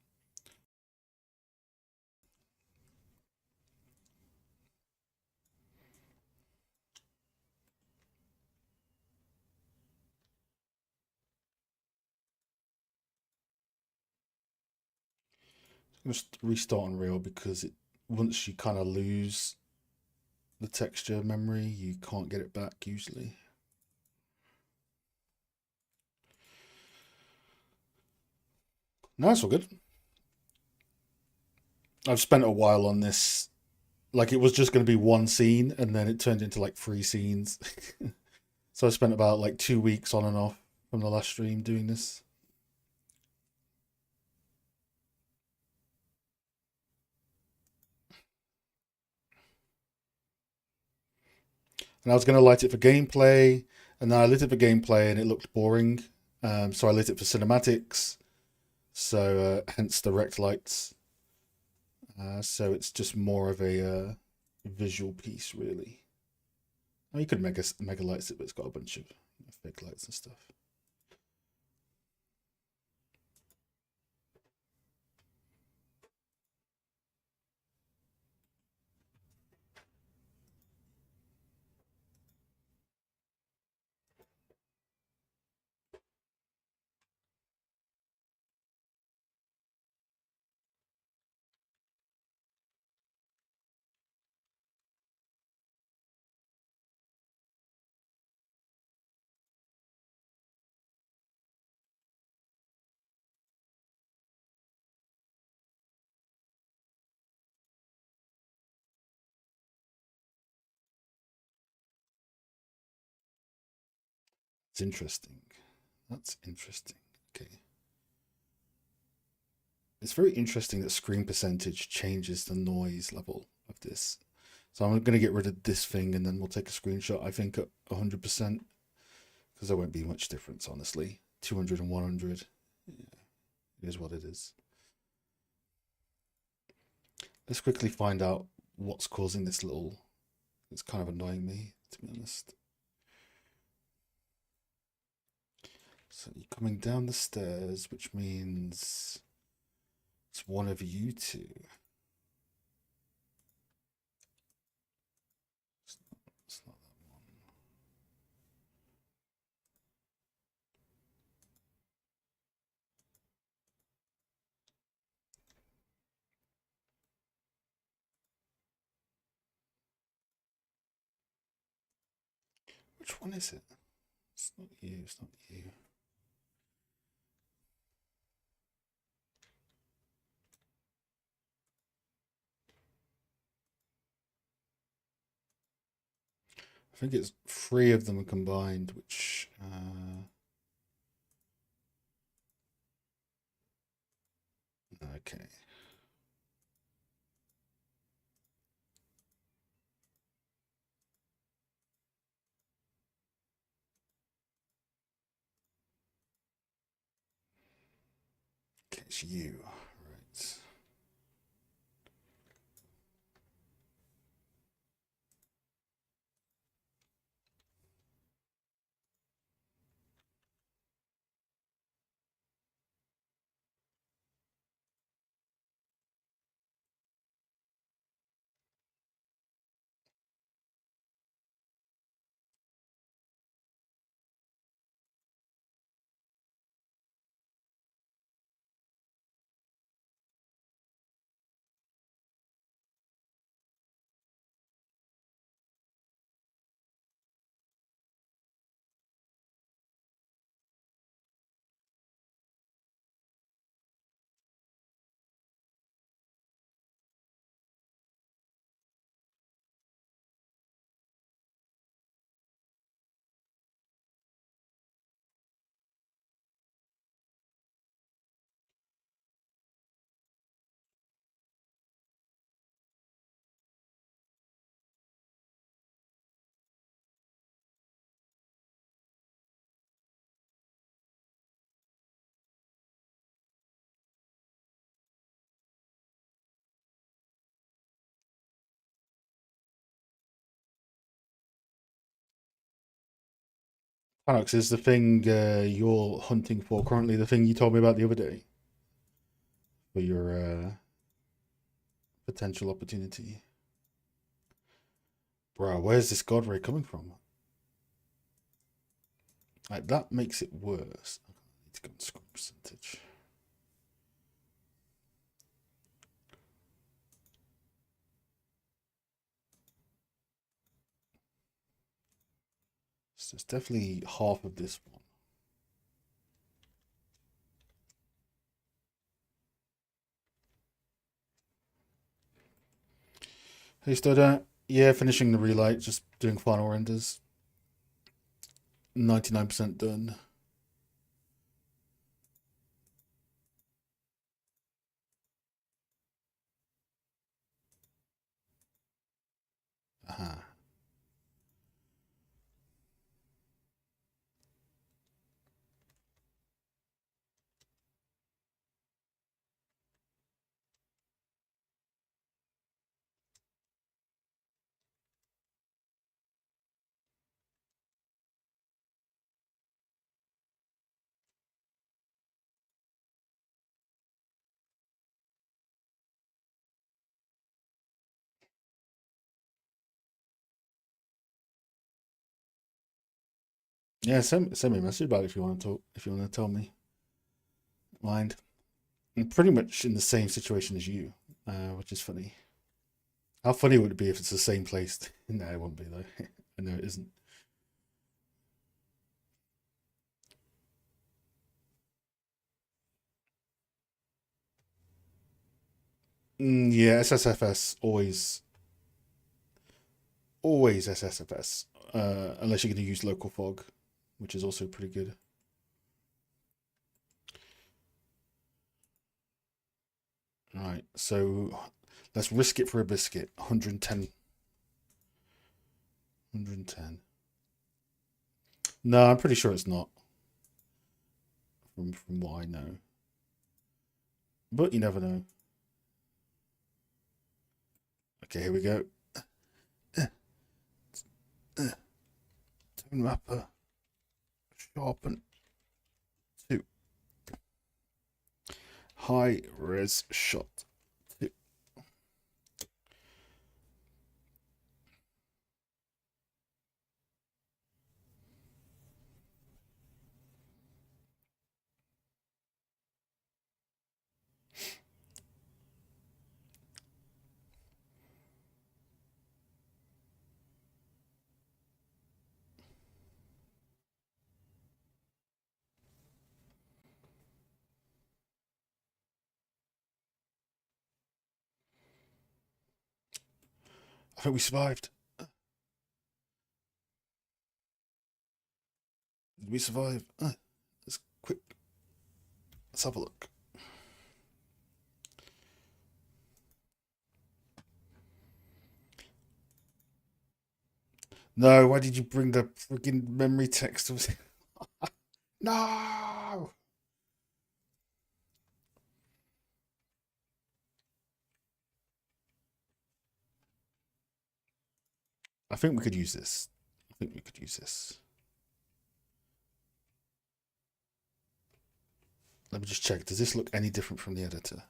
Just restart Unreal because once you kind of lose the texture memory, you can't get it back usually. No, it's all good. I've spent a while on this. Like it was just going to be one scene, and then it turned into like 3 scenes. So I spent about like 2 weeks on and off from the last stream doing this. And I was going to light it for gameplay, and then I lit it for gameplay, and it looked boring. So I lit it for cinematics. So hence the rect lights. So it's just more of a visual piece, really. I mean, you could mega lights it, but it's got a bunch of fake lights and stuff. It's interesting. That's interesting. Okay. It's very interesting that screen percentage changes the noise level of this. So I'm going to get rid of this thing and then we'll take a screenshot, I think, at 100%. Because there won't be much difference, honestly. 200 and 100. Yeah, it is what it is. Let's quickly find out what's causing this little... It's kind of annoying me, to be honest. So you're coming down the stairs, which means it's one of you two. It's not that one. Which one is it? It's not you, it's not you. I think it's 3 of them combined, which... okay. Okay, it's you. Right. Alex, is the thing you're hunting for currently the thing you told me about the other day for your potential opportunity? Bro, where's this God ray coming from? Like, that makes it worse. I need to go on screen percentage. So it's definitely half of this one. Hey, Stoda. Yeah, finishing the relight, just doing final renders. 99% done. Aha. Yeah, send me a message about it if you want to talk. If you want to tell me, mind. I'm pretty much in the same situation as you, which is funny. How funny would it be if it's the same place? No, it wouldn't be though. I know it isn't. Yeah, SSFS always SSFS. Unless you're going to use local fog, which is also pretty good. All right, so let's risk it for a biscuit. 110. 110. No, I'm pretty sure it's not. From what I know, but you never know. Okay, here we go. Tone mapper, sharpen two, high res shot two. I think we survived. Did we survive? Let's quick. Let's have a look. No, why did you bring the freaking memory text? No. I think we could use this. I think we could use this. Let me just check. Does this look any different from the editor?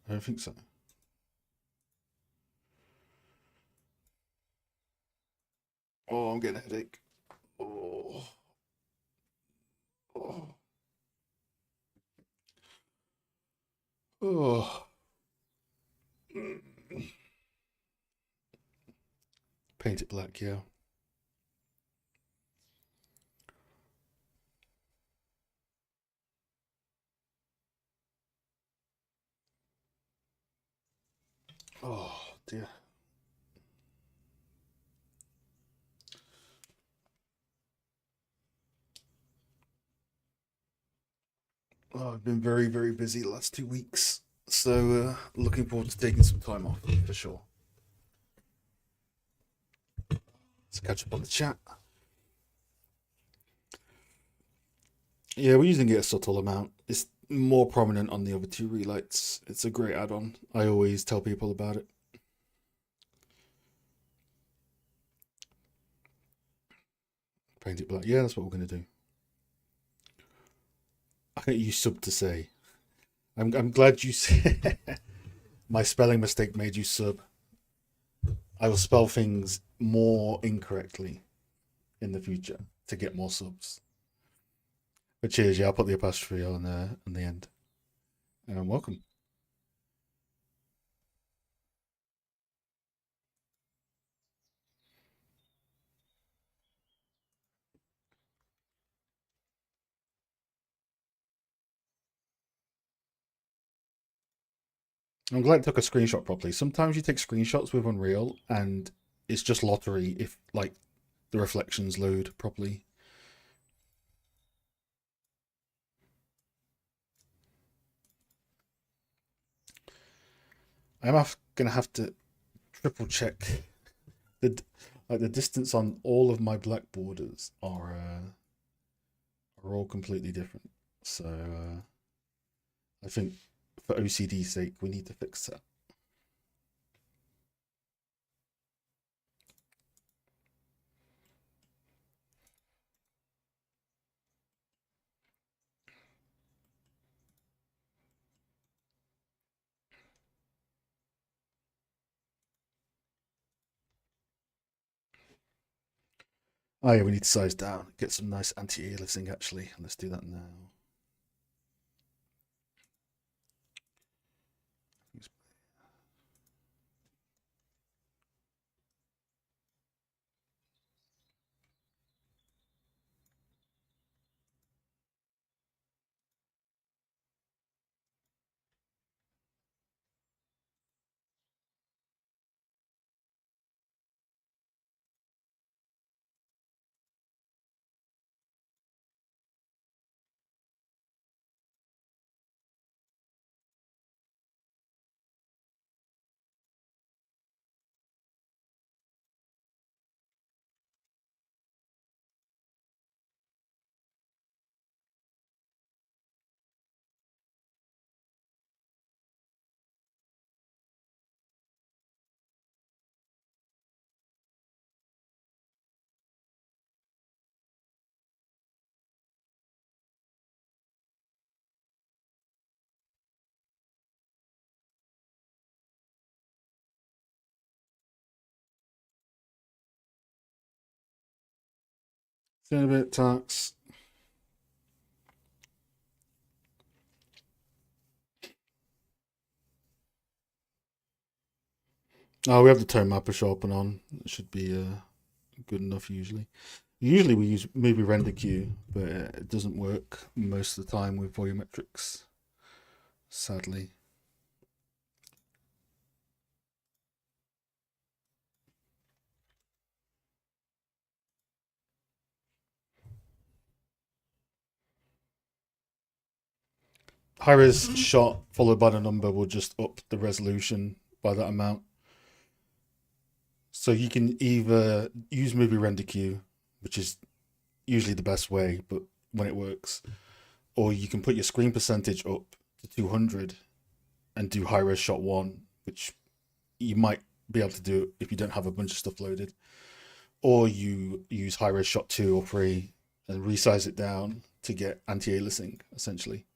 I don't think so. Oh, I'm getting a headache. Oh. Oh. Oh. Paint it black, yeah. Oh dear. Oh, I've been very, very busy the last 2 weeks. So looking forward to taking some time off for sure. Let's catch up on the chat. Yeah, we're using it a subtle amount. It's more prominent on the other two relights. It's a great add-on. I always tell people about it. Paint it black. Yeah, that's what we're gonna do. I think you sub to say. I'm glad you said my spelling mistake made you sub. I will spell things more incorrectly in the future to get more subs. But cheers, yeah, I'll put the apostrophe on the end. And welcome. I'm glad it took a screenshot properly. Sometimes you take screenshots with Unreal and it's just lottery if like the reflections load properly. Gonna have to triple check the like the distance on all of my black borders are all completely different. So I think for OCD's sake, we need to fix that. Oh yeah, we need to size down. Get some nice anti-aliasing actually. Let's do that now. See you in a bit, Tax. Oh, we have the tone mapper sharpen on. It should be good enough usually. Usually we use movie render queue, but it doesn't work most of the time with volumetrics, sadly. High-res shot followed by the number will just up the resolution by that amount. So you can either use movie render queue, which is usually the best way, but when it works, or you can put your screen percentage up to 200 and do high-res shot 1, which you might be able to do if you don't have a bunch of stuff loaded. Or you use high-res shot 2 or 3 and resize it down to get anti-aliasing, essentially.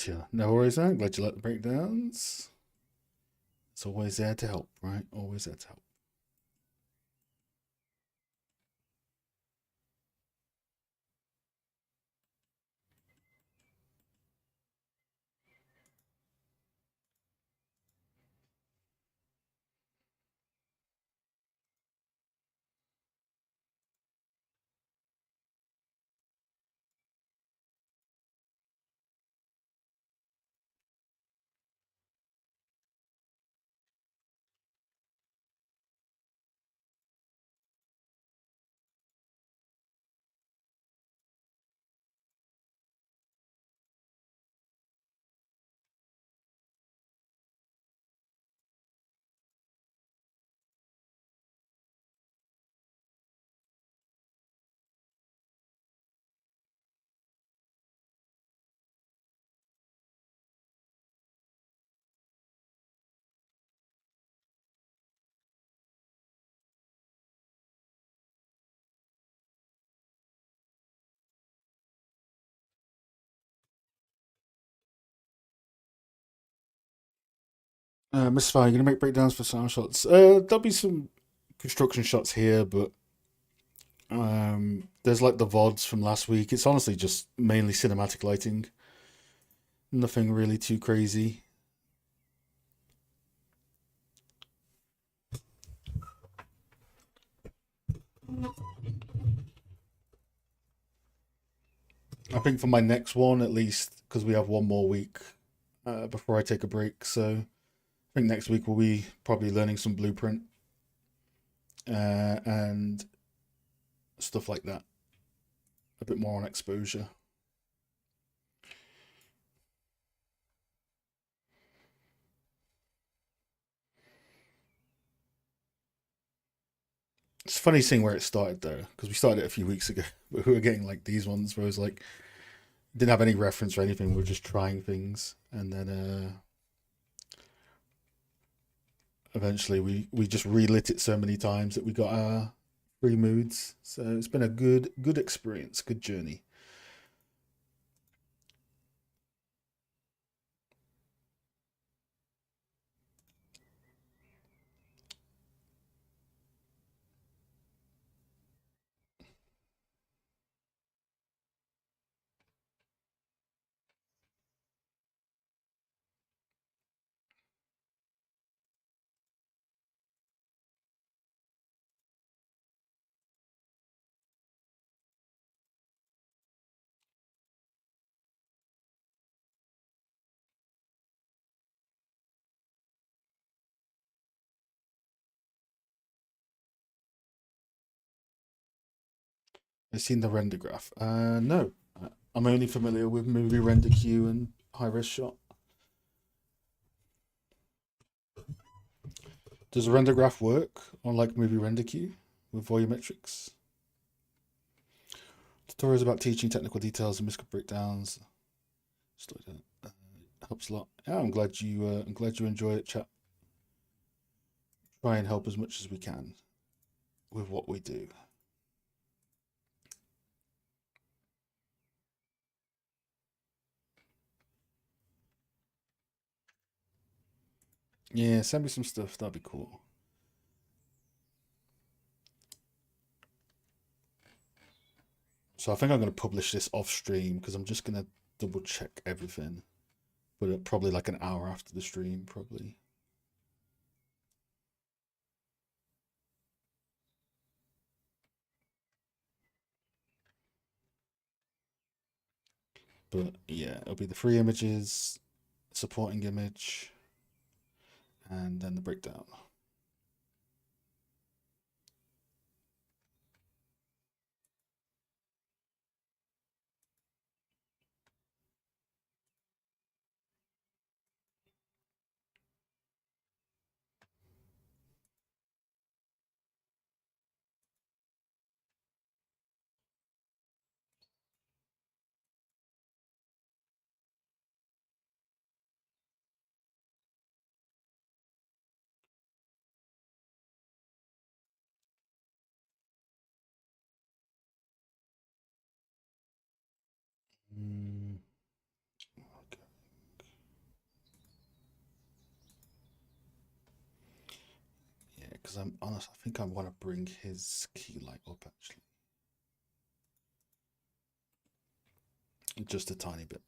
Yeah, no worries, man. Glad you like the breakdowns. It's always there to help, right? Always there to help. Miss Fire, you're gonna make breakdowns for sound shots. There'll be some construction shots here, but there's like the VODs from last week. It's honestly just mainly cinematic lighting. Nothing really too crazy. I think for my next one, at least, because we have one more week before I take a break. So I think next week we'll be probably learning some blueprint and stuff like that. A bit more on exposure. It's funny seeing where it started though, because we started it a few weeks ago, but we were getting like these ones where it was like didn't have any reference or anything. We were just trying things, and then eventually we just relit it so many times that we got our free moods. So it's been a good experience, good journey. I've seen the render graph. No, I'm only familiar with movie render queue and high res shot. Does the render graph work on like movie render queue with volumetrics? Tutorials about teaching technical details and miscode breakdowns. Helps a lot. Yeah, I'm glad you enjoy it, chat. Try and help as much as we can with what we do. Yeah, send me some stuff. That'd be cool. So I think I'm going to publish this off stream because I'm just going to double check everything. But probably like an hour after the stream, probably. But yeah, it'll be the free images, supporting image, and then the breakdown. Mm, okay. Yeah, because I'm honest, I think I want to bring his key light up actually, just a tiny bit.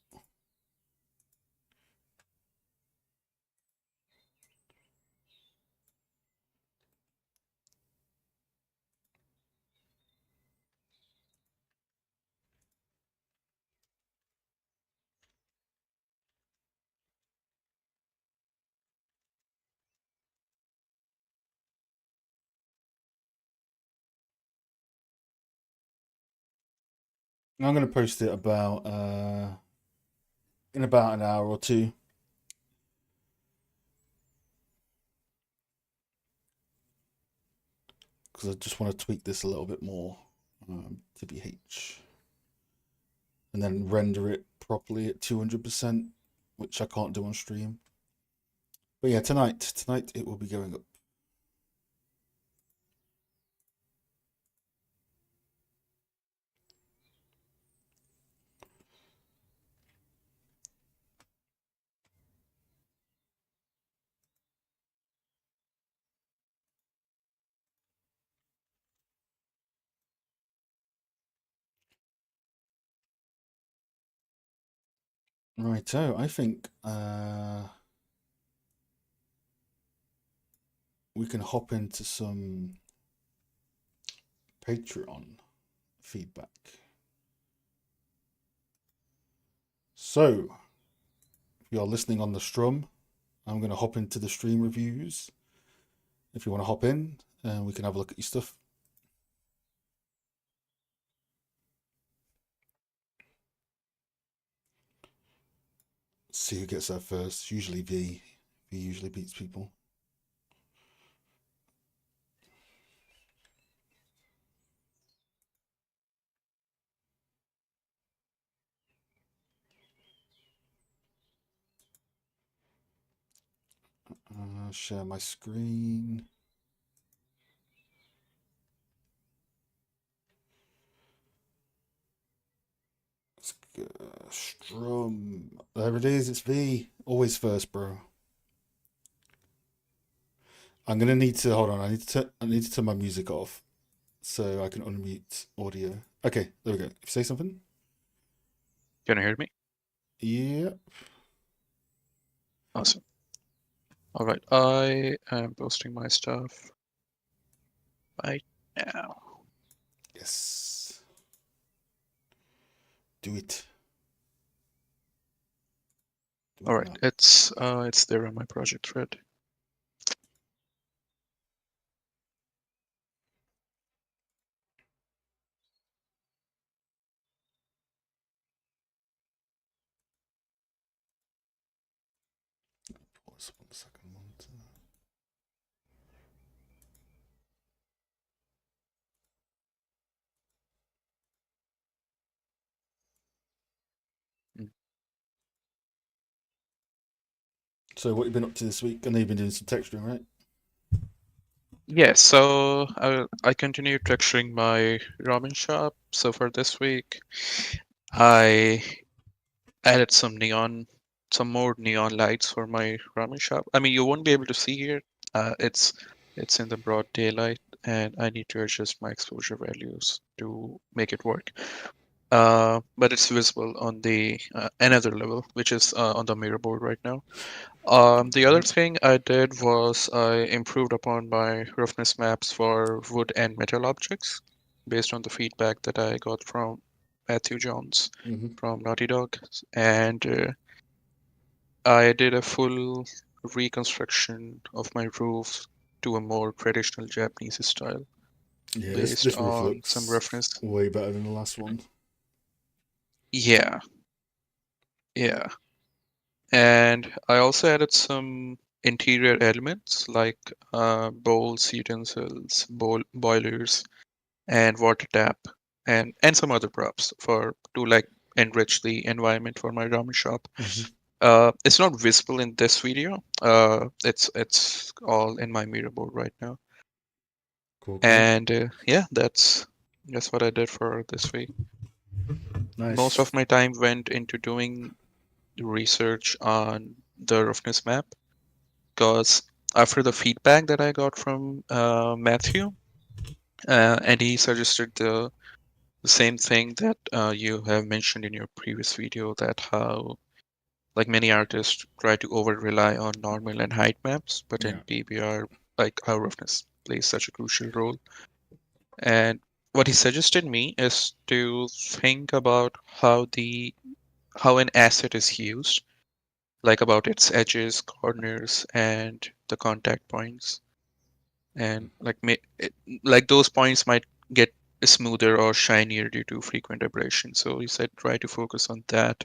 I'm going to post it about in about an hour or two. Because I just want to tweak this a little bit more to BH, and then render it properly at 200%, which I can't do on stream. But yeah, tonight it will be going up. Righto, I think we can hop into some Patreon feedback. So, if you're listening on the Strum, I'm going to hop into the stream reviews. If you want to hop in, we can have a look at your stuff. See who gets there first. Usually V. V usually beats people. share my screen. Let's go. Strum. There it is. It's V. Always first, bro. I'm gonna need to hold on. I need to turn my music off so I can unmute audio. Okay, there we go. Say something. Can you hear me? Yeah. Awesome. All right, I am posting my stuff right now. Yes. Do it. All right, it's there on my project thread. Pause 1 second. So what have you been up to this week? I know you've been doing some texturing, right? Yeah, so I continue texturing my ramen shop. So for this week, I added some more neon lights for my ramen shop. I mean, you won't be able to see here. It's in the broad daylight, and I need to adjust my exposure values to make it work. But it's visible on the another level, which is on the mirror board right now. The other thing I did was I improved upon my roughness maps for wood and metal objects based on the feedback that I got from Matthew Jones from Naughty Dog. And I did a full reconstruction of my roof to a more traditional Japanese style Yeah, based this roof on some looks roughness. way better than the last one. Yeah, yeah. And I also added some interior elements like bowls, utensils, boilers, and water tap, and some other props to like enrich the environment for my ramen shop. It's not visible in this video. It's all in my mirror board right now. Cool. And yeah, that's what I did for this week. Nice. Most of my time went into doing research on the roughness map because after the feedback that I got from Matthew, and he suggested the same thing that you have mentioned in your previous video, that how like many artists try to over rely on normal and height maps, but in PBR, like how roughness plays such a crucial role. And what he suggested me is to think about how an asset is used, like about its edges, corners, and the contact points. And like those points might get smoother or shinier due to frequent abrasion. So he said try to focus on that.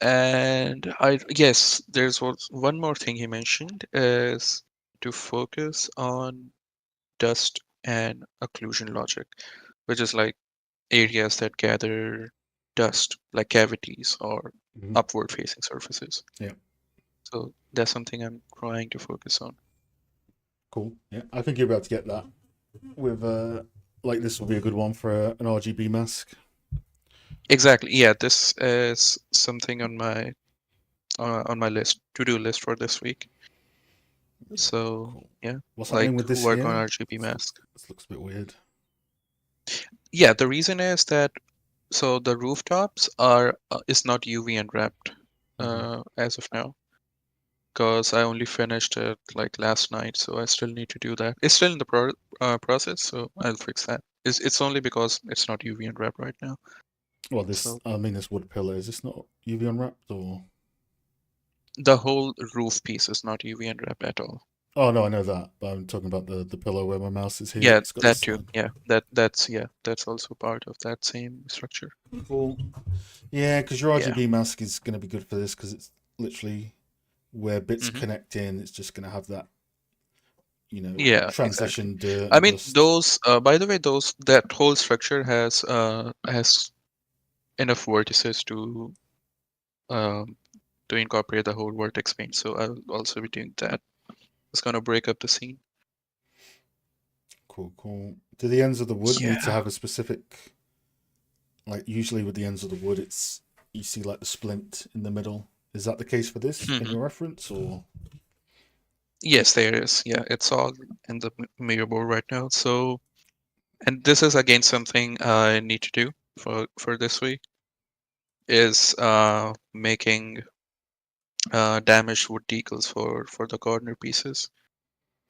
And yes, there's one more thing he mentioned is to focus on dust and occlusion logic, which is like areas that gather dust, like cavities or upward facing surfaces. Yeah. So that's something I'm trying to focus on. Cool. Yeah, I think you're about to get that with like this will be a good one for an RGB mask. Exactly. Yeah, this is something on my to-do list for this week. So cool. Yeah, What's like happening with this work here? on RGB mask. This looks a bit weird. Yeah, the reason is that so the rooftops are is not UV unwrapped as of now, because I only finished it like last night, so I still need to do that. It's still in the process, so I'll fix that. It's only because it's not UV unwrapped right now. Well, this So I mean this wood pillar, is this not UV unwrapped or? the whole roof piece is not UV unwrapped at all. Oh no, I know that, but I'm talking about the pillow where my mouse is here. Yeah, It's got that this too. slide. Yeah, that's also part of that same structure. Cool. Yeah, because your RGB mask is going to be good for this because it's literally where bits connect in. It's just going to have that, transition. Exactly. Dirt. I mean, dust. those. By the way, that whole structure has enough vertices to to incorporate the whole vertex paint. So I'll also be doing that. It's gonna break up the scene. Cool. Do the ends of the wood need to Yeah. have a specific, like usually with the ends of the wood, it's you see like the splint in the middle. Is that the case for this in your reference, or? Yes, there is. Yeah, it's all in the mirror board right now. So, and this is again something I need to do for this week is making damaged wood decals for the corner pieces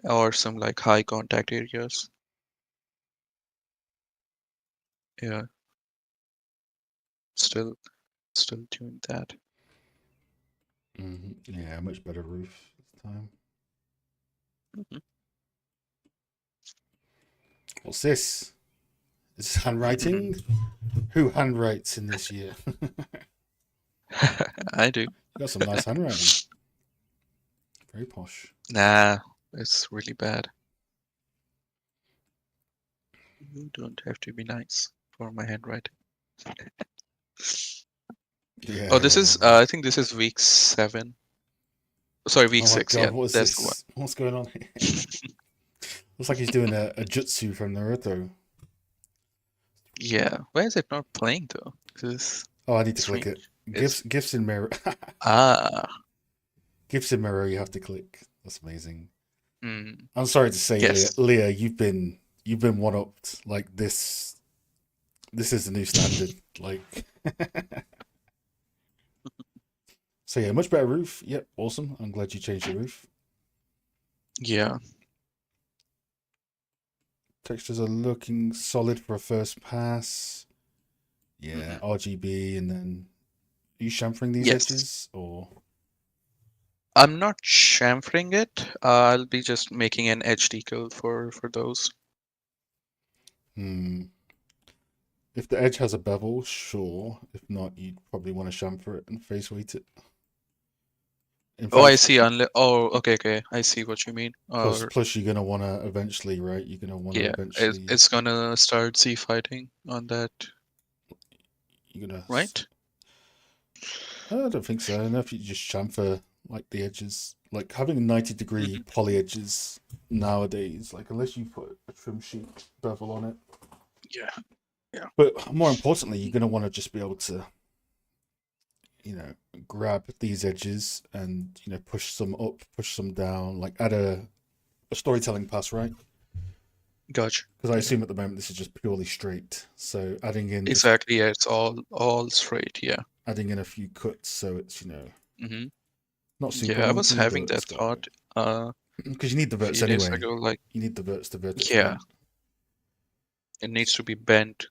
or some like high contact areas. Yeah, still doing that. Yeah, much better roof this time. Mhm. What's this? Is this handwriting? Who handwrites in this year? I do. You got some nice handwriting. Very posh. Nah, it's really bad. You don't have to be nice for my handwriting. Yeah. Oh, this is I think this is week 7. Sorry, week Oh my 6. Yeah, god, what is that's the one. this? What's going on here? Looks like he's doing a jutsu from Naruto. Yeah, why is it not playing though? This is Oh, I need to click strange. it. It's Gifts in mirror. ah. Gifts in mirror. You have to click. That's amazing. Mm, I'm sorry to say, yes. Leah, you've been one upped. Like this is the new standard. Like, so yeah, much better roof. Yep, awesome. I'm glad you changed the roof. Yeah. Textures are looking solid for a first pass. Yeah, RGB, and then are you chamfering these Yes. edges or? I'm not chamfering it. I'll be just making an edge decal for those. If the edge has a bevel, sure. If not, you'd probably want to chamfer it and face weight it. In Oh, I fact, see. Oh, okay. I see what you mean. Or plus you're gonna want to eventually, right? You're gonna want to yeah, eventually. it's gonna start Z fighting on that, You're gonna. right? I don't think so. I don't know if you just chamfer like the edges, like having 90-degree poly edges nowadays. Like unless you put a trim sheet bevel on it. Yeah. Yeah. But more importantly, you're gonna want to just be able to, grab these edges and push some up, push some down, like add a storytelling pass, right? Gotcha. Because I assume at the moment this is just purely straight. So adding in Exactly. Yeah, it's all straight. Yeah. adding in a few cuts, so it's Mm-hmm. not super Yeah, I was wonky, having but that it's got thought because you need the a verts few days anyway. ago. Like, You need the verts to vertex yeah, paint. it needs to be bent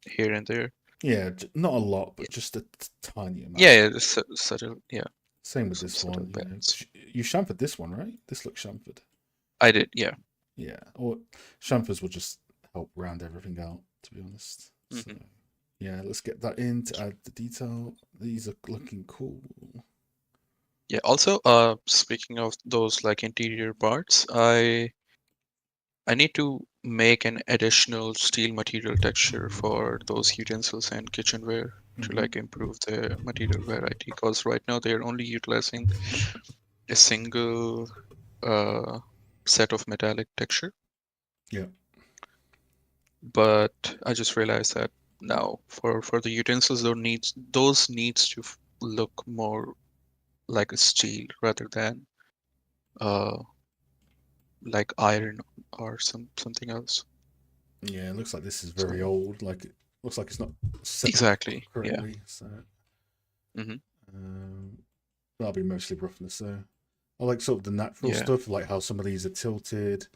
here and there. Yeah, not a lot, but just a tiny amount. Yeah, subtle. Yeah. Same with Some this subtle one. bends. You chamfered this one, right? This looks chamfered. I did. Yeah. Yeah, or chamfers will just help round everything out, to be honest. So yeah, let's get that in to add the detail. These are looking cool. Yeah. Also, speaking of those like interior parts, I need to make an additional steel material texture for those utensils and kitchenware to like improve the material variety. Because right now they're only utilizing a single set of metallic texture. Yeah. But I just realized that now for the utensils, those needs to look more like a steel rather than uh like iron or something else. Yeah, it looks like this is So very old. Like it looks like it's not set up exactly, yeah. correctly. So Hmm. that'll be mostly roughness. So I like sort of the natural Yeah, stuff, like how some of these are tilted.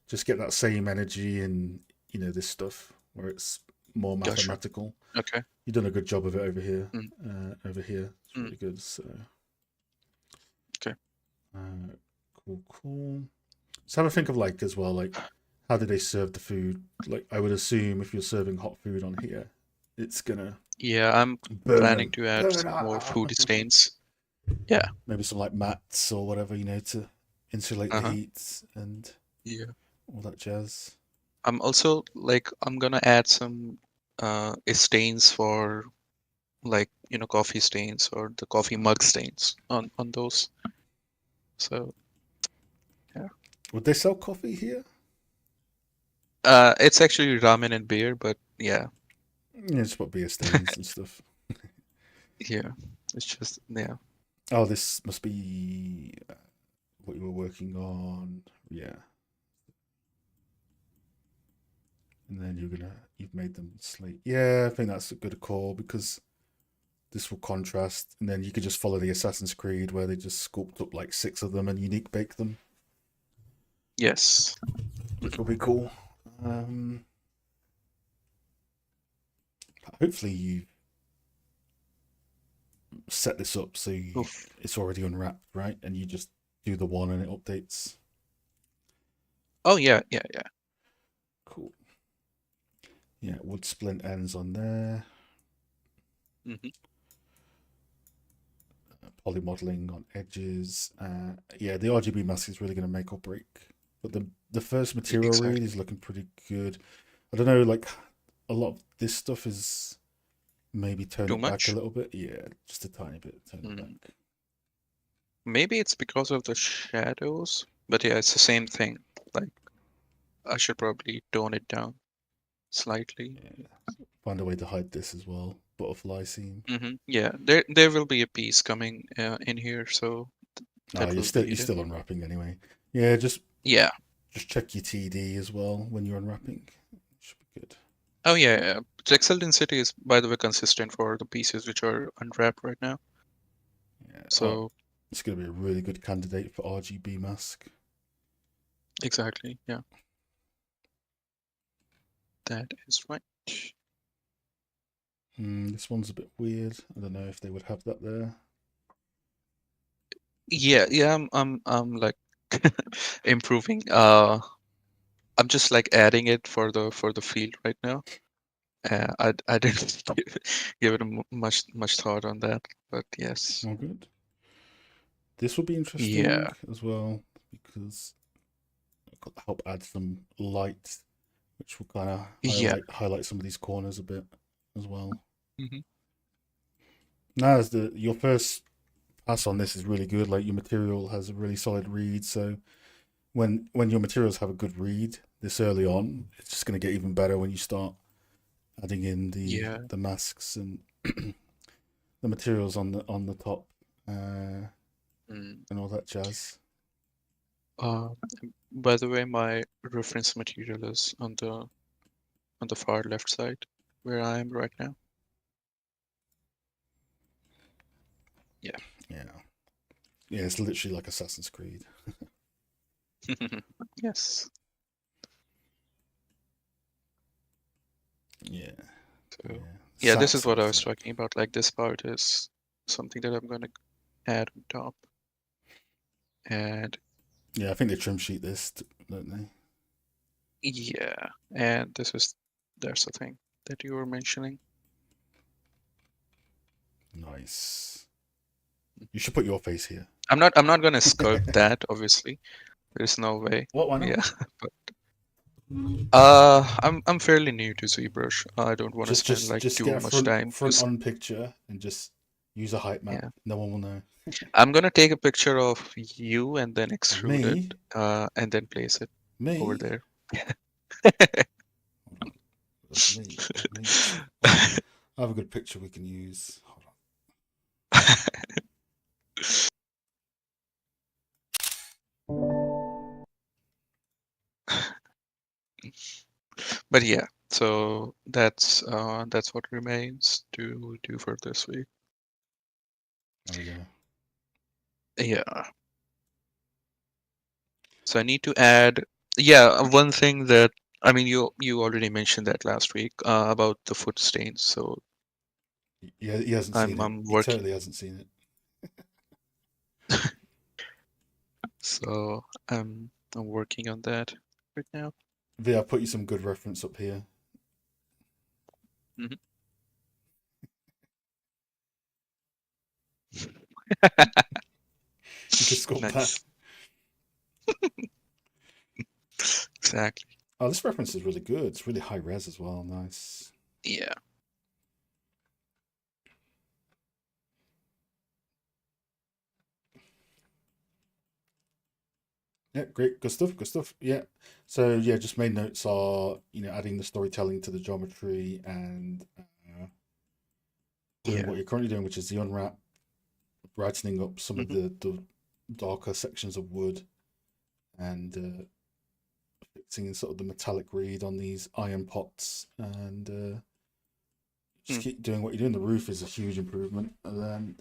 Just get that same energy in this stuff where it's more gotcha. mathematical. Okay. You've done a good job of it over here. Mm. Over here, it's Mm. really good. So Okay. Cool. So have a think of like as well, like how do they serve the food? Like I would assume if you're serving hot food on here, it's gonna Yeah, I'm planning burn, to add burn. some more food stains. Yeah. Maybe some like mats or whatever, to insulate the Uh-huh. heat and Yeah. all that jazz. I'm also like I'm gonna add some stains for like coffee stains or the coffee mug stains on those. So yeah, Would they sell coffee here? it's actually ramen and beer, but yeah, Yeah, just what beer stains and stuff. yeah, it's just yeah. Oh, this must be what you were working on. Yeah. And then you've made them slate. Yeah, I think that's a good call because this will contrast, and then you could just follow the Assassin's Creed where they just sculpt up like 6 of them and unique bake them, Yes. which will be cool. Hopefully you set this up so Oof. it's already unwrapped, right? And you just do the one and it updates. Oh yeah, yeah, yeah. Cool. Yeah, wood splint ends on there. Hmm. Polymodeling on edges. Yeah, the RGB mask is really going to make or break. But the first material read Exactly. is looking pretty good. I don't know, like a lot of this stuff is maybe turn Too it back a much? little bit. Yeah, just a tiny bit. Turn it Mm. back. Maybe it's because of the shadows, but yeah, it's the same thing. Like I should probably tone it down slightly. Yeah. Find a way to hide this as well. Butterfly seam. Yeah, there will be a piece coming in here, so Ah, that will be you're hidden. still unwrapping anyway. Yeah, Yeah. just check your TD as well when you're unwrapping. Should be good. Oh yeah, yeah. Drexel density is, by the way, consistent for the pieces which are unwrapped right now. Yeah. Oh, So it's going to be a really good candidate for RGB mask. exactly, yeah, that is right. This one's a bit weird. I don't know if they would have that there. Yeah, yeah. I'm like improving. I'm just like adding it for the field right now. I didn't give it much thought on that, but yes. All good. This will be Yeah, interesting as well because it'll help add some light, which will kind of yeah. highlight some of these corners a bit as well. Hmm. Now, as your first pass on this is really good. Like your material has a really solid read, so when your materials have a good read this early on, it's just going to get even better when you start adding in Yeah. the masks and the materials on the top Mm. and all that jazz. Uh, by the way, my reference material is on the far left side where I am right now. Yeah. Yeah, yeah, it's literally like Assassin's Creed. Yes. Yeah, So yeah, yeah, this is sacks what I look was like. talking about. Like this part is something that I'm gonna add on top. And Yeah, I think they trim sheet this, don't they? yeah, and there's the thing that you were mentioning. Nice. You should put your face here. I'm not gonna sculpt that, obviously. There's no way. What? Why not? Yeah. But I'm fairly new to ZBrush. I don't want to spend like Just too get a much time front on picture and just use a height map. yeah. No one will know. I'm gonna take a picture of you and then Of extrude it, me, and then place it over me. there. Hold on. Of me. I have a good picture we can use. Hold on. But yeah, so that's what remains to do for this week. There we go. Yeah. So I need to add, yeah, one thing that I mean, you already mentioned that last week about the foot stains. So Yeah, he hasn't seen it. I'm He working. totally hasn't seen it. So I'm working on that right now. V, I'll put you some good reference up here. Hmm. You can sculpt that. Nice. Exactly. Oh, this reference is really good. It's really high res as well. Nice. Yeah. Yeah, great, good stuff, good stuff. Yeah. So yeah, just main notes are adding the storytelling to the geometry and doing Yeah. what you're currently doing, which is the unwrap, brightening up some of Hmm. the darker sections of wood and fixing sort of the metallic reed on these iron pots and just Mm. keep doing what you're doing. The roof is a huge improvement, and then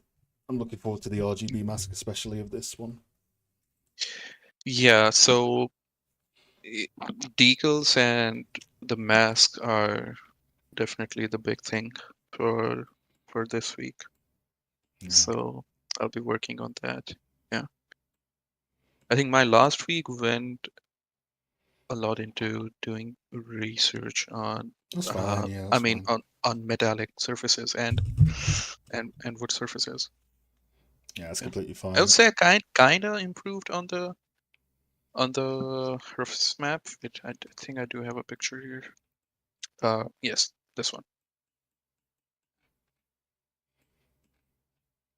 I'm looking forward to the RGB mask, especially of this one. Yeah, so i- decals and the mask are definitely the big thing for for this week. Yeah, So I'll be working on that. Yeah. I think my last week went a lot into doing research on that's fine. Yeah, I that's mean fine. on metallic surfaces and wood surfaces. Yeah, that's Yeah. completely I would fine. say I kinda improved on the rough map, which I think I do have a picture here. Yes, this one.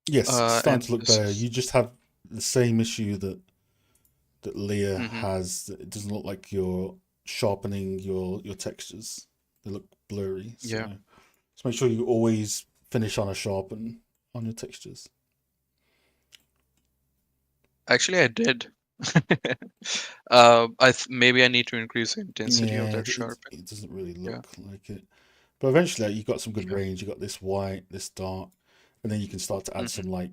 Yes, it's starting And to look this better. is You just have the same issue that Leah hmm has. That it doesn't look like you're sharpening your textures. They look blurry. So yeah. just make sure you always finish on a sharpen on your textures. Actually, I did. Maybe I need to increase the intensity of Yeah, that sharpen. it doesn't really Yeah. look like it. But eventually, you got some good Yeah. range. You got this white, this dark, and then you can start to add Hmm. some like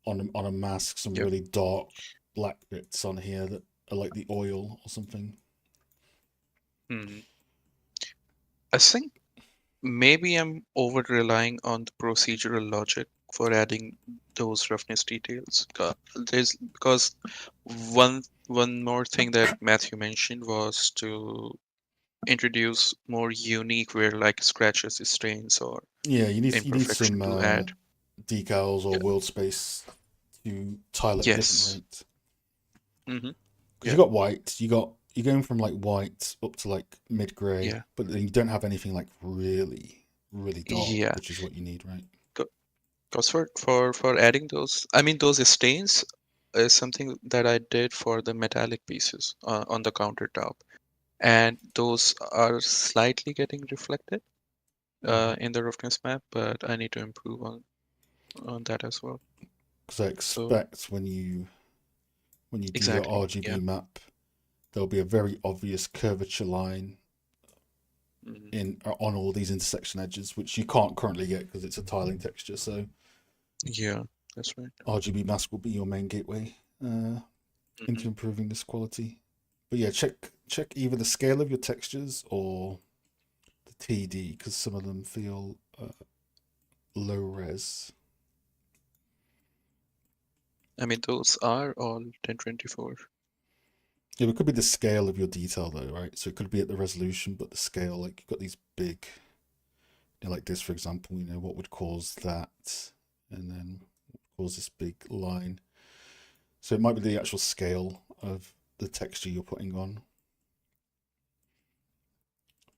on a mask, some Yep. really dark black bits on here that are like the oil or something. Hmm. I think maybe I'm over relying on the procedural logic for adding those roughness details. Because one more thing that Matthew mentioned was to introduce more unique where like scratches, stains, or Yeah, you need imperfection some to add. decals or Yeah. world space to tile at a different Yes. rate. Hmm. Because you Yeah. got white, you're going from like white up to like mid grey, Yeah. but then you don't have anything like really dark, Yeah. which is what you need, right? Because for adding those, I mean those stains is something that I did for the metallic pieces on the countertop, and those are slightly getting reflected Mm-hmm. in the roughness map, but I need to improve on that as well. Because I So expect when you do your exactly, yeah. RGB map, there'll be a very obvious curvature line Mhm. in on all these intersection edges, which you can't currently get because it's a tiling texture. So Yeah, that's right. RGB mask will be your main gateway Hmm. into improving this quality. But yeah, check either the scale of your textures or the TD because some of them feel low res. I mean those are all 1024. Yeah, it could be the scale of your detail though, right? So it could be at the resolution, but the scale, like you've got these big, like this, for example, what would cause that, and then cause this big line. So it might be the actual scale of the texture you're putting on,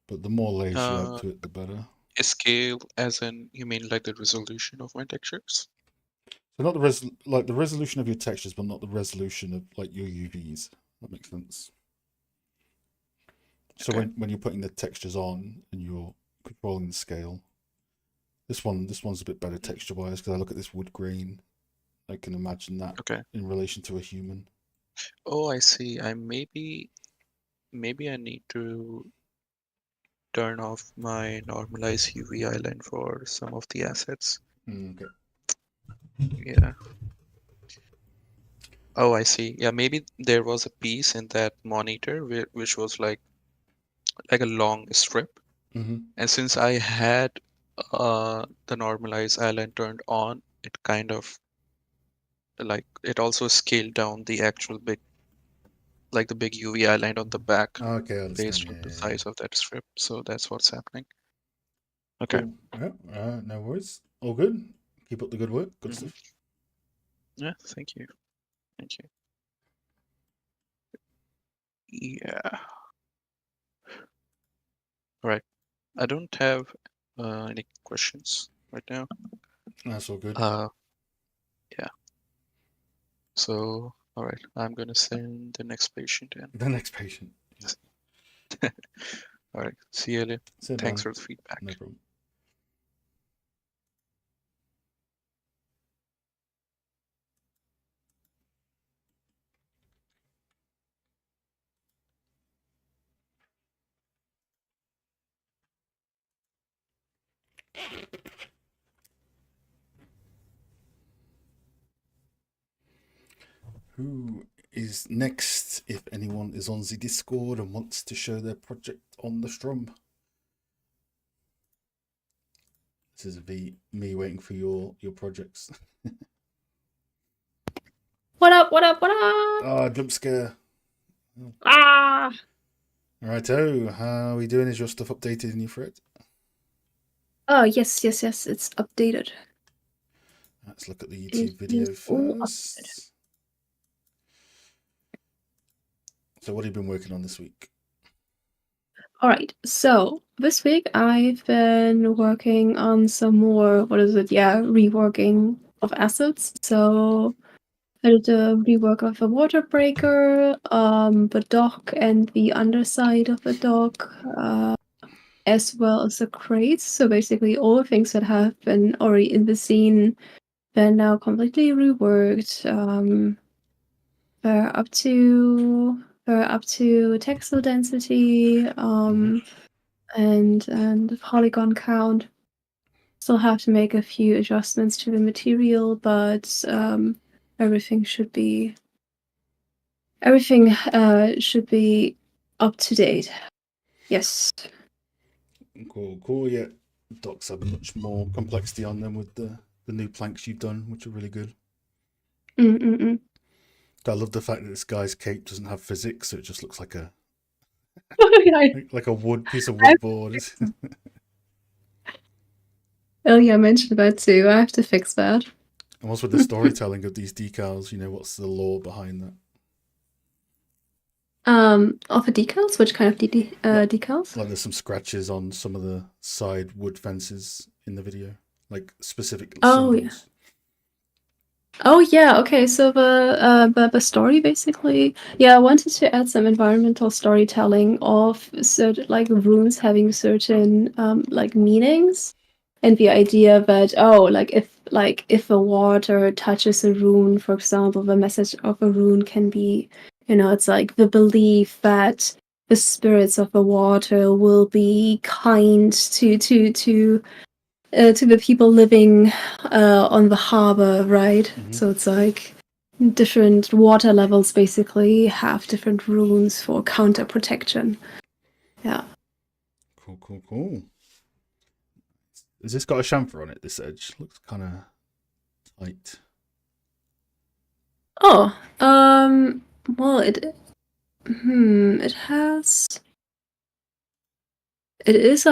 but the more layers you add Uh, to it, the better. Scale as in you mean like the resolution of my textures? So not like the resolution of your textures, but not the resolution of like your UVs. That makes sense. So Okay. when you're putting the textures on and you're controlling the scale, this one's a bit better Mm. texture wise because I look at this wood grain. I can imagine that Okay. in relation to a human. Oh, I see. Maybe I need to turn off my normalize UV island for some of the assets. Okay. Yeah. Oh, I see. Yeah, maybe there was a piece in that monitor which was like a long strip, Mm-hmm. and since I had the normalize island turned on, it kind of like it also scaled down the actual big like the big UV island on the back Okay, I understand. based Yeah, on the yeah, yeah. size of that strip. So that's what's happening. Okay. Cool. Yeah, no worries. All good. Keep up the good work. Good Hmm. stuff. Yeah, thank you. Thank you. Yeah. All right. I don't have any questions right now. That's all good. Uh, yeah. So All right, I'm gonna send the next patient in. The next patient. All right, see you, Elliot. Sit Thanks down. for the feedback. No problem. Who is next if anyone is on the Discord and wants to show their project on the Strum? This is me waiting for your projects. What up? What up? What up? Ah, jump scare. Ah! Righto, how are we doing? Is your stuff updated in your thread? Oh, yes. It's updated. Let's look at the It YouTube video is all first. So what have you been working on this week? All right. So this week I've been working on some more, reworking of assets. So I did a rework of the water breaker, the dock and the underside of the dock, as well as the crates. So basically all the things that have been already in the scene, they're now completely reworked. They're up to textile density, and polygon count. Still have to make a few adjustments to the material, but everything should be up to date. Yes. Cool. Yeah, docks have much more complexity on them with the new planks you've done, which are really good. I love the fact that this guy's cape doesn't have physics, so it just looks like a like a wood piece of wood board. Elliot mentioned that too. I have to fix that. And what's with the storytelling of these decals? What's the lore behind that? Of the decals? Which kind of decals? Like there's some scratches on some of the side wood fences in the video, like specific symbols. Oh yeah, okay. So the story basically, I wanted to add some environmental storytelling of certain runes having certain meanings, and the idea that if the water touches a rune, for example, the message of a rune can be, it's like the belief that the spirits of the water will be kind to the people living on the harbor, right? Mm-hmm. So it's like different water levels basically have different runes for counter protection. Yeah. Cool. Has this got a chamfer on it? This edge looks kind of tight. Oh, well, it has. It is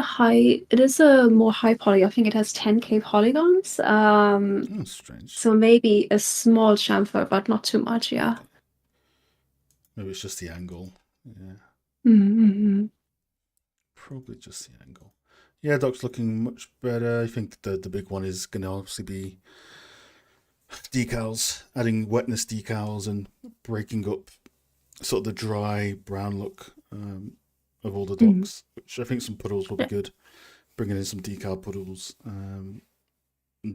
a more high poly. I think it has 10K polygons. Oh, strange. So maybe a small chamfer, but not too much, yeah. Maybe it's just the angle. Yeah. Mm-hmm. Probably just the angle. Yeah, Doc's looking much better. I think the big one is going to obviously be decals, adding wetness decals and breaking up sort of the dry brown look of all the docks, which I think some puddles will be good. Bringing in some decal puddles and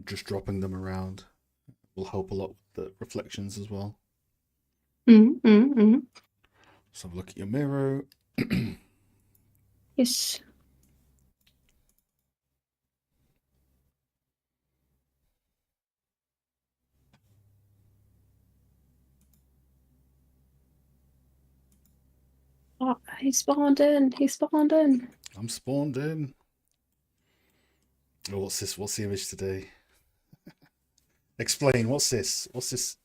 just dropping them around will help a lot with the reflections as well. Let's have a look at your mirror. Yes. Oh, he spawned in. I'm spawned in. Oh, what's this? What's the image today? Explain. What's this? What's this?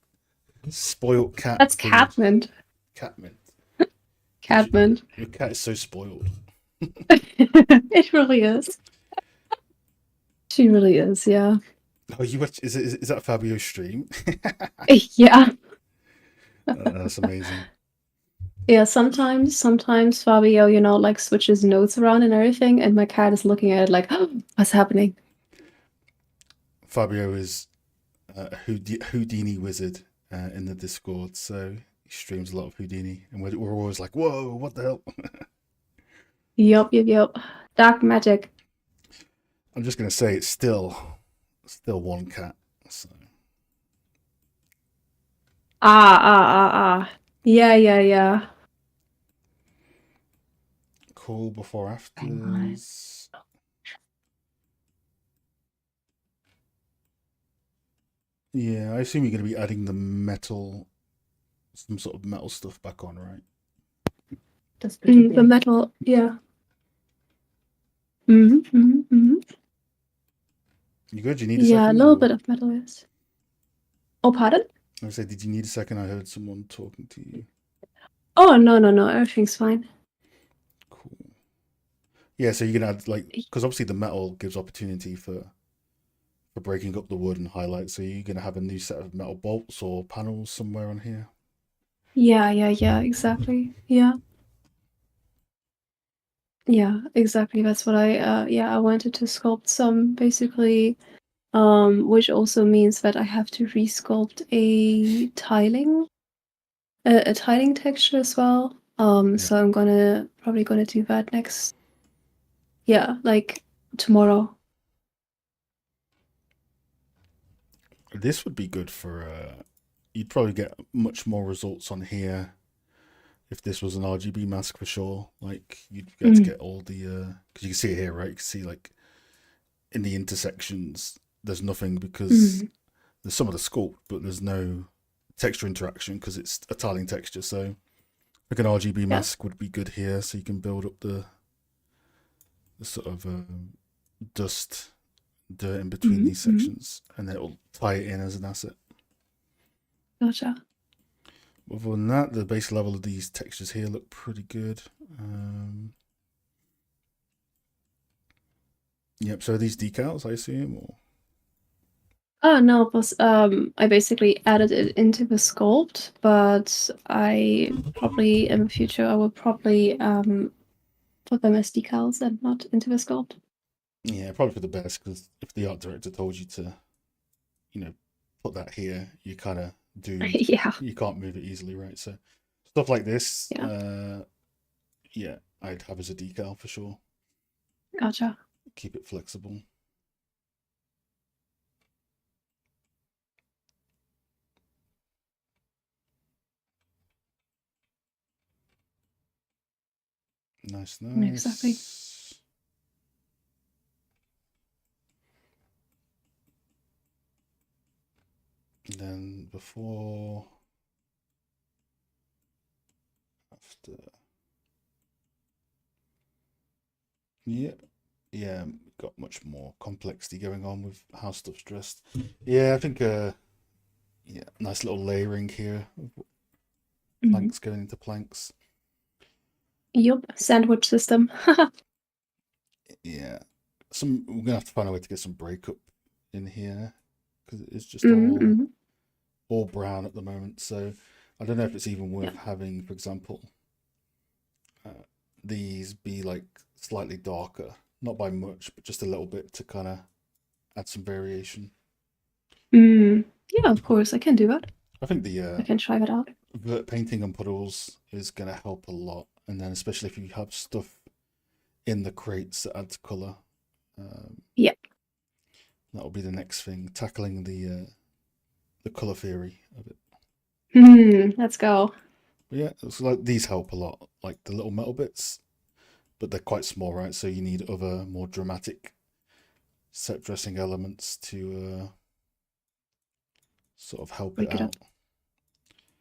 Spoiled cat. That's Catmint. Catmint. Catmint. Your cat is so spoiled. It really is. She really is, yeah. Oh, you watch? Is that Fabio's stream? Yeah. That's amazing. Yeah, sometimes Fabio, switches notes around and everything, and my cat is looking at it like, oh, what's happening? Fabio is a Houdini wizard, in the Discord. So he streams a lot of Houdini, and we're always like, "Whoa, what the hell?" Yep. Dark magic. I'm just gonna say it's still one cat. So Yeah. cool. Before Hang on. afters. Yeah, I assume you're gonna be adding some sort of metal stuff back on, right? The metal, yeah. Mm-hmm. You good? You need a Yeah, a second? little Or... bit of metal, yes. Oh, pardon? I said, did you need a second? I heard someone talking to you. Oh, no. Everything's fine. Cool. Yeah, so you're gonna add because obviously the metal gives opportunity for breaking up the wood and highlight. So you're gonna have a new set of metal bolts or panels somewhere on here. Yeah, exactly. Yeah, exactly. That's what I wanted to sculpt some basically, which also means that I have to resculpt a tiling texture as well. So I'm probably gonna do that next. Yeah, like tomorrow. This would be good for. You'd probably get much more results on here if this was an RGB mask for sure. Like you'd get to get all the because you can see it here, right? You can see like in the intersections, there's nothing because there's some of the sculpt, but there's no texture interaction because it's a tiling texture. So like an RGB mask would be good here, so you can build up the sort of dirt in between these sections, and then it'll tie it in as an asset. Gotcha. Other than that, the base level of these textures here look pretty good. Yep. So are these decals, I assume, or? Oh no, it was I basically added it into the sculpt, but I probably in the future I will probably put them as decals and not into the sculpt. Yeah, probably for the best, because if the art director told you to, put that here, you kind of doomed. Yeah. You can't move it easily, right? So stuff like this, Yeah. I'd have as a decal for sure. Gotcha. Keep it flexible. Nice. Exactly. And then before, after. Yeah, got much more complexity going on with how stuff's dressed. Yeah, I think nice little layering here. Planks going into planks. Yup, sandwich system. Yeah, we're gonna have to find a way to get some breakup in here because it's just all brown at the moment. So I don't know if it's even worth having, for example, these be like slightly darker, not by much, but just a little bit to kind of add some variation. Yeah, of course, I can do that. I think I can try that out. Vert painting on puddles is going to help a lot, and then especially if you have stuff in the crates that adds color. That'll be the next thing, tackling the color theory of it. Let's go. But yeah, it's like these help a lot, like the little metal bits, but they're quite small, right? So you need other more dramatic set dressing elements to sort of help Break it out. up.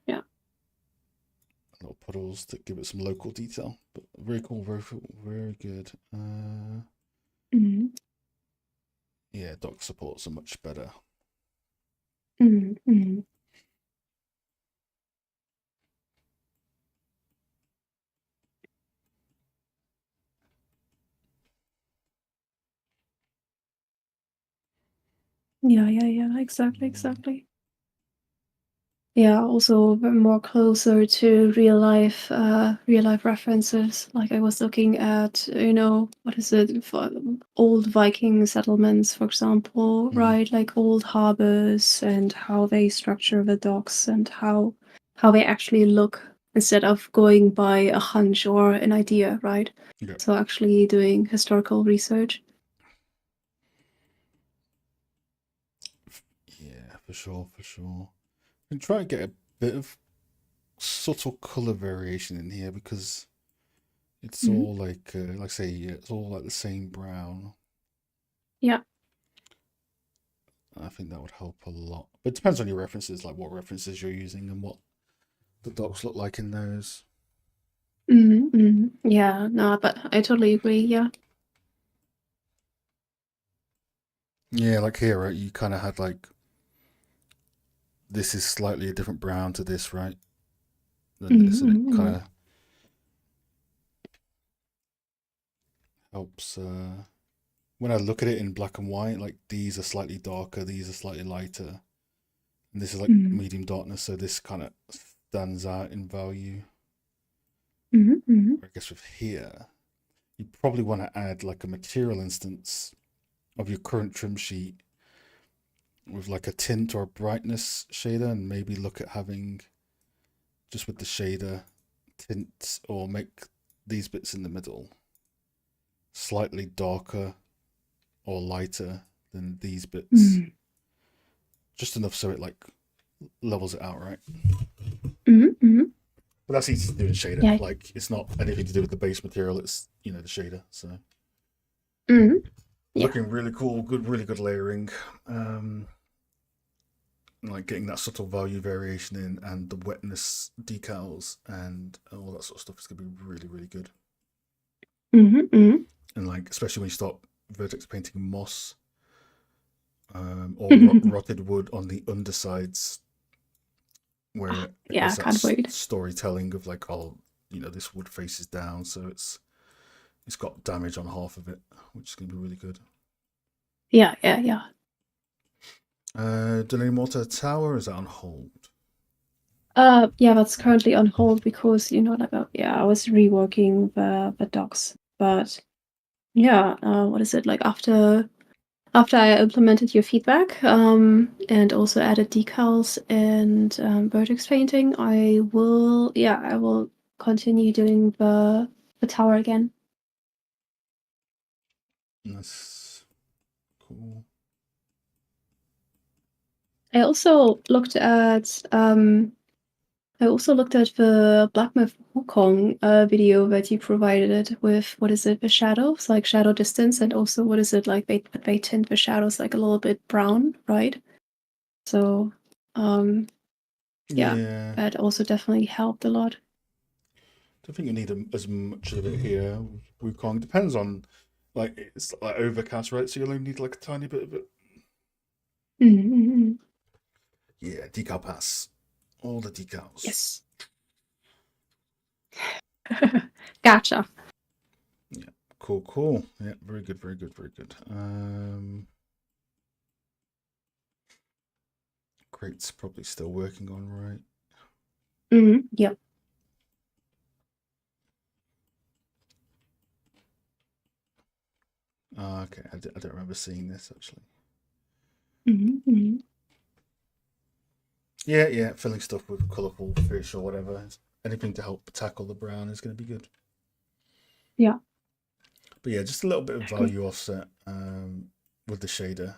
Yeah. Little puddles to give it some local detail, but very cool, very good. Yeah, dock supports are much better. Yeah, exactly. also more closer to real life references. Like I was looking at, what is it, for old Viking settlements, for example, right? Like old harbors and how they structure the docks and how they actually look instead of going by a hunch or an idea, right? Yeah. So actually doing historical research. Yeah, for sure. And try and get a bit of subtle color variation in here because it's all like I say, it's all like the same brown. Yeah. I think that would help a lot. But it depends on your references, like what references you're using and what the docs look like in those. Yeah, no, but I totally agree. Yeah. Yeah, like here, right? You kind of had like this is slightly a different brown to this, right? Than this, and it kind of helps. When I look at it in black and white, like these are slightly darker, these are slightly lighter, and this is like medium darkness, so this kind of stands out in value. I guess with here, you probably want to add like a material instance of your current trim sheet with like a tint or a brightness shader, and maybe look at having just with the shader tints or make these bits in the middle slightly darker or lighter than these bits, just enough so it like levels it out, right? But that's easy to do in shader. Yeah. Like it's not anything to do with the base material. It's the shader. So Yeah. looking really cool. Really good layering. Like getting that subtle value variation in and the wetness decals and all that sort of stuff is gonna be really good. And like especially when you start vertex painting moss or rotted wood on the undersides, where Yeah, there's that can't wait. storytelling of like, oh, this wood faces down, so it's got damage on half of it, which is gonna be really good. Yeah. Done any more to the tower? Or is that on hold? Yeah, that's currently on hold because I was reworking the docs, but yeah, what is it like after I implemented your feedback, and also added decals and vertex painting, I will continue doing the tower again. That's cool. I also looked at the Black Myth Wukong video that you provided with, what is it, the shadows, like shadow distance, and also what is it, like they tint the shadows like a little bit brown, right? So, Yeah, that also definitely helped a lot. I don't think you need as much of it here. Wukong depends on, like, it's like overcast, right? So you only need like a tiny bit of it. Yeah, decal pass. All the decals. Yes. Gotcha. Yeah, cool. Yeah, very good. Crate's probably still working on, right? Yep. Oh, okay, I don't remember seeing this actually. Yeah, filling stuff with colourful fish or whatever. Anything to help tackle the brown is going to be good. Yeah. But yeah, just a little bit of value offset with the shader.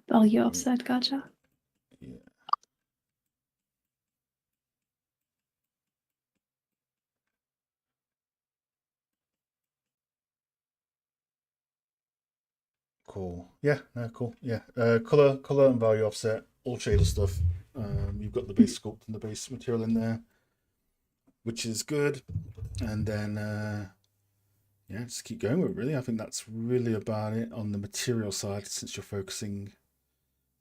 Value offset, gotcha. Yeah. Cool. Yeah, no, cool. Yeah. Color and value offset, all shader stuff. You've got the base sculpt and the base material in there, which is good. And then just keep going with it, really. I think that's really about it on the material side, since you're focusing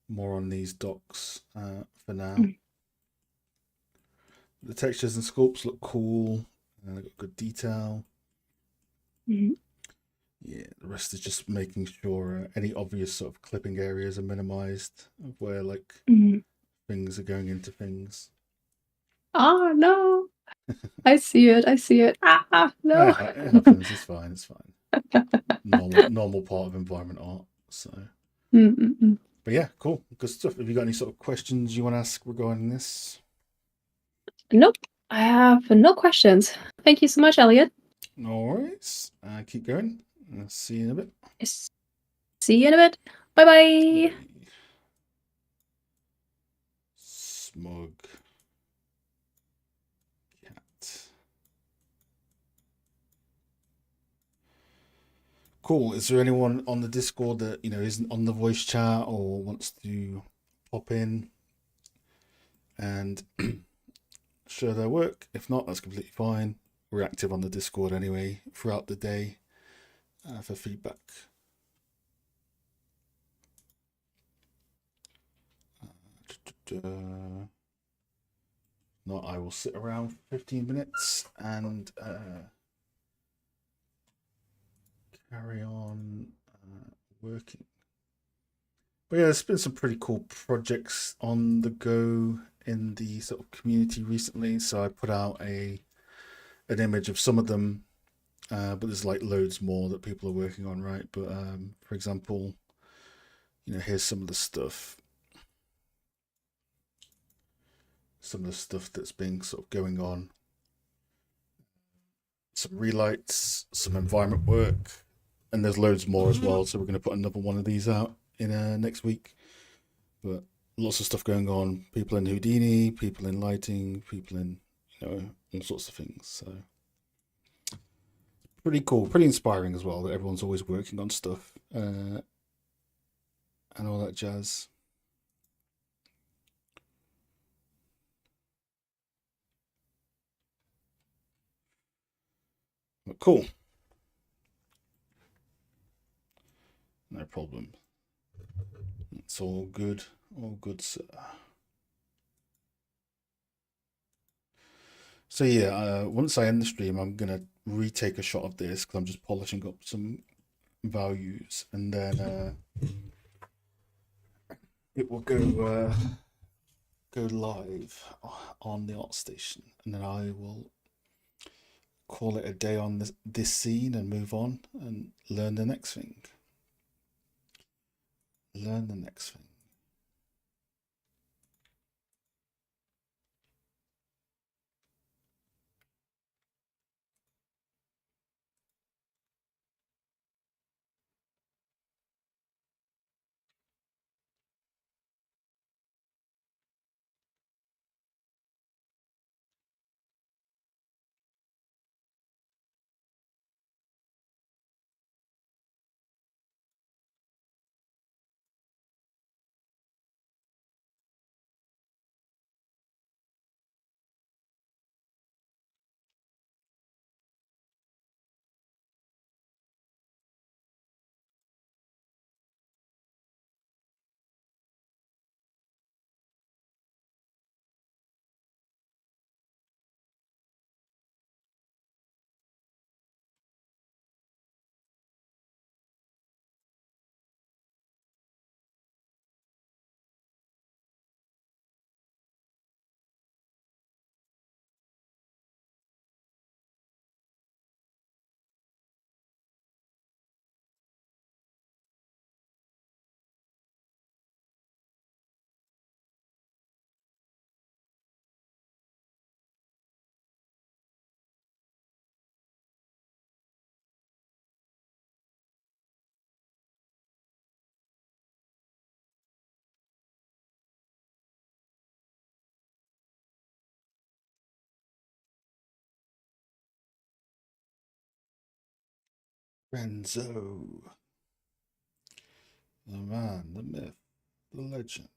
more on these docs for now. The textures and sculpts look cool. They've got good detail. Yeah, the rest is just making sure any obvious sort of clipping areas are minimized of where like Mhm. things are going into things. Oh no! I see it. I see it. No. It happens. It's fine. It's fine. Normal part of environment art. So, Mm-mm-mm. but yeah, cool, good stuff. Have you got any sort of questions you want to ask regarding this? Nope. I have no questions. Thank you so much, Elliot. No worries. Keep going. I'll see you in a bit. See you in a bit. Bye bye. Smug cat. Cool. Is there anyone on the Discord that isn't on the voice chat or wants to pop in and share their work? If not, that's completely fine. We're active on the Discord anyway throughout the day for feedback. No, I will sit around for 15 minutes and carry on working. But yeah, there's been some pretty cool projects on the go in the sort of community recently. So I put out an image of some of them, but there's like loads more that people are working on, right? But for example, here's some of the stuff. Some of the stuff that's been sort of going on. Some relights, some environment work, and there's loads more as well. So we're going to put another one of these out in next week. But lots of stuff going on. People in Houdini, people in lighting, people in all sorts of things. So pretty cool, pretty inspiring as well that everyone's always working on stuff and all that jazz. But cool. No problem. It's all good. All good, sir. So yeah, once I end the stream, I'm gonna retake a shot of this because I'm just polishing up some values, and then it will go live on the art station, and then I will call it a day on this scene and move on and learn the next thing. Learn the next thing. Renzo, the man, the myth, the legend.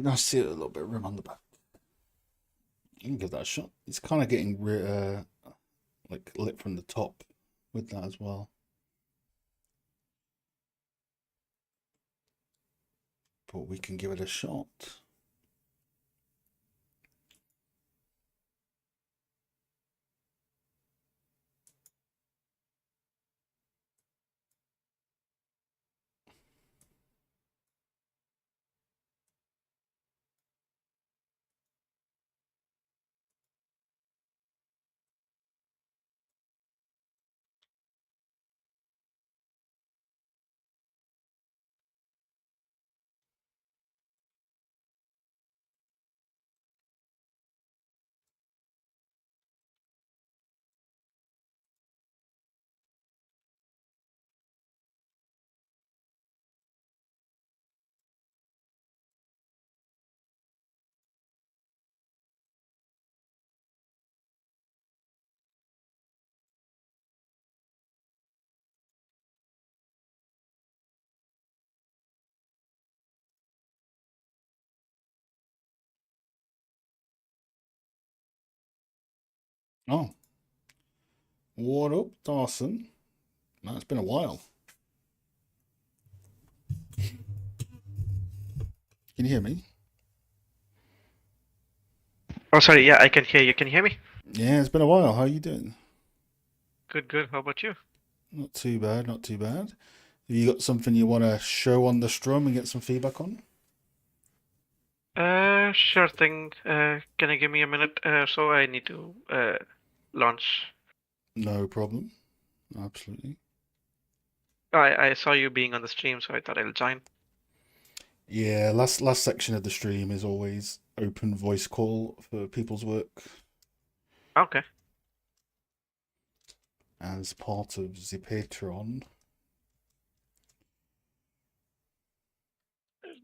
I see a little bit of rim on the back. You can give that a shot. It's kind of getting like lit from the top with that as well. But we can give it a shot. Oh, what up, Dawson? No, it's been a while. Can you hear me? Oh, sorry. Yeah, I can hear you. Can you hear me? Yeah, it's been a while. How are you doing? Good, good. How about you? Not too bad, not too bad. Have you got something you want to show on the strum and get some feedback on? Sure thing. Can you give me a minute? So I need to launch. No problem. Absolutely. I saw you being on the stream, so I thought I'll join. Yeah, last section of the stream is always open voice call for people's work Okay. as part of the Patreon.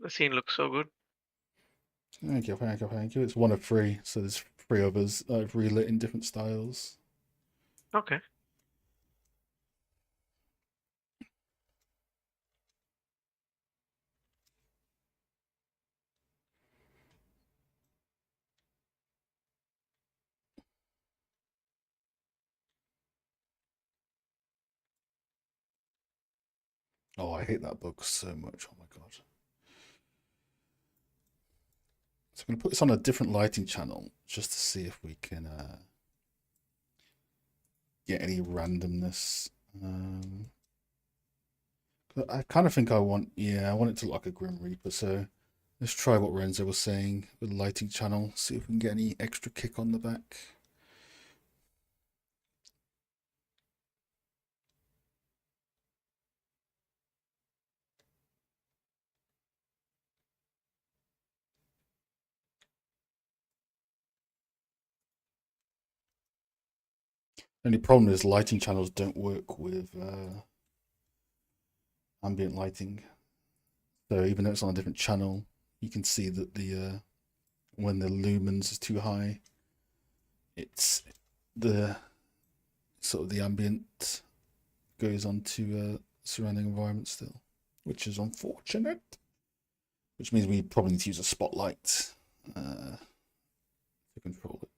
The scene looks so good. Thank you, thank you, thank you. It's one of three, so there's three others I've relit in different styles. Okay. Oh, I hate that bug so much. Oh my god. So I'm going to put this on a different lighting channel just to see if we can get any randomness. I kind of think I want it to look like a Grim Reaper. So let's try what Renzo was saying with the lighting channel. See if we can get any extra kick on the back. Only problem is lighting channels don't work with ambient lighting. So even though it's on a different channel, you can see that the when the lumens is too high, it's the sort of the ambient goes onto surrounding environment still, which is unfortunate. Which means we probably need to use a spotlight to control it.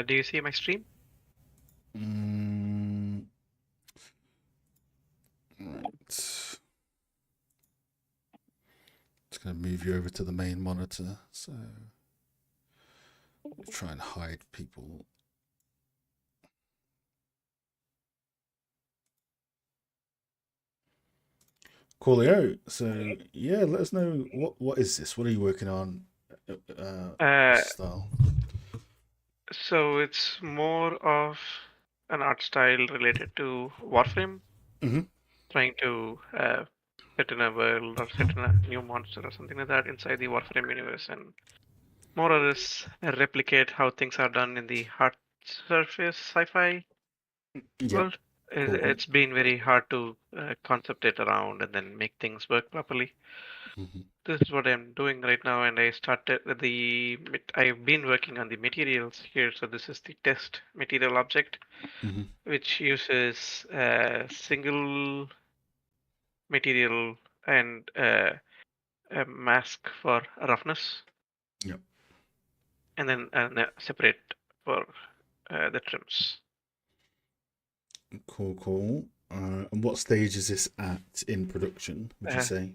Do you see my stream? Right. Just gonna move you over to the main monitor. So Try and hide people. Coolio. So yeah, let us know what is this? What are you working on? Style. So it's more of an art style related to Warframe, trying to set in a world or set in a new monster or something like that inside the Warframe universe, and more or less replicate how things are done in the hard surface sci-fi world. Cool. It's been very hard to concept it around and then make things work properly. This is what I'm doing right now, and I started I've been working on the materials here. So this is the test material object, which uses a single material and a mask for roughness. Yep. And then separate for the trims. Cool. And what stage is this at in production, would you say?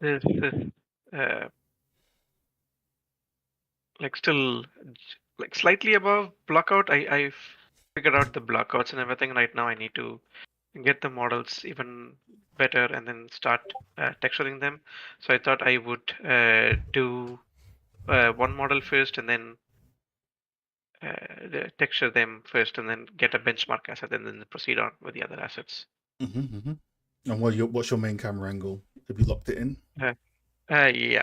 This is like still like slightly above blockout. I've figured out the blockouts and everything. Right now I need to get the models even better and then start texturing them. So I thought I would do one model first and then texture them first and then get a benchmark asset and then proceed on with the other assets. And what's your main camera angle? Have you locked it in? Yeah.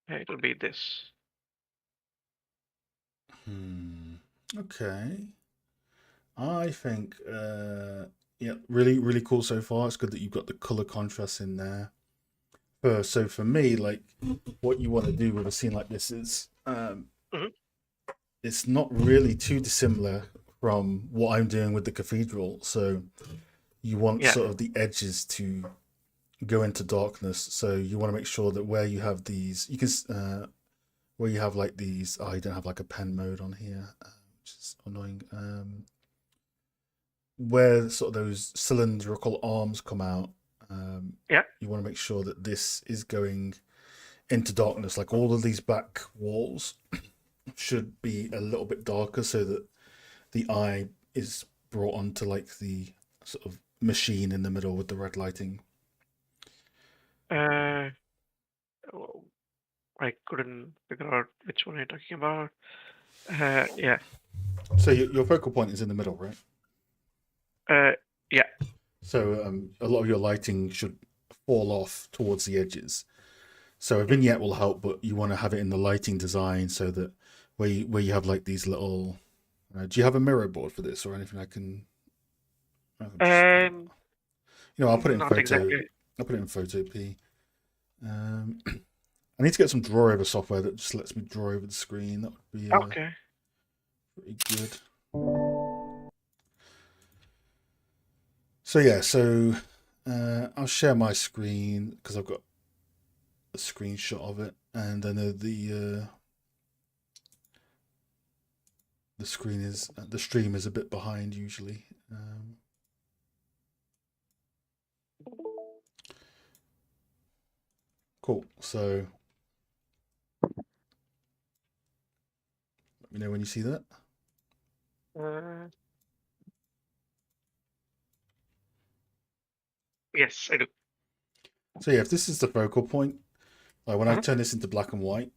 It'll be this. Okay. I think yeah, really cool so far. It's good that you've got the color contrast in there. So for me, like what you want to do with a scene like this is it's not really too dissimilar from what I'm doing with the Cathedral. So you want sort of the edges to go into darkness. So you want to make sure that where you have these, you can where you have like these. Oh, you don't have like a pen mode on here, which is annoying. Where sort of those cylindrical arms come out. You want to make sure that this is going into darkness. Like all of these back walls should be a little bit darker so that the eye is brought onto like the sort of machine in the middle with the red lighting. I couldn't figure out which one you're talking about. Yeah. So your focal point is in the middle, right? Yeah. So a lot of your lighting should fall off towards the edges. So a vignette will help, but you want to have it in the lighting design so that where you have like these little. Do you have a mirror board for this or anything? I can I'll put it in photo. Exactly. I'll put it in photo P. I need to get some draw over software that just lets me draw over the screen. That would be okay. Pretty good. So yeah, I'll share my screen because I've got a screenshot of it, and I know the stream is a bit behind usually. Cool. So let me know when you see that. Yes, I do. So yeah, if this is the focal point, like when I turn this into black and white,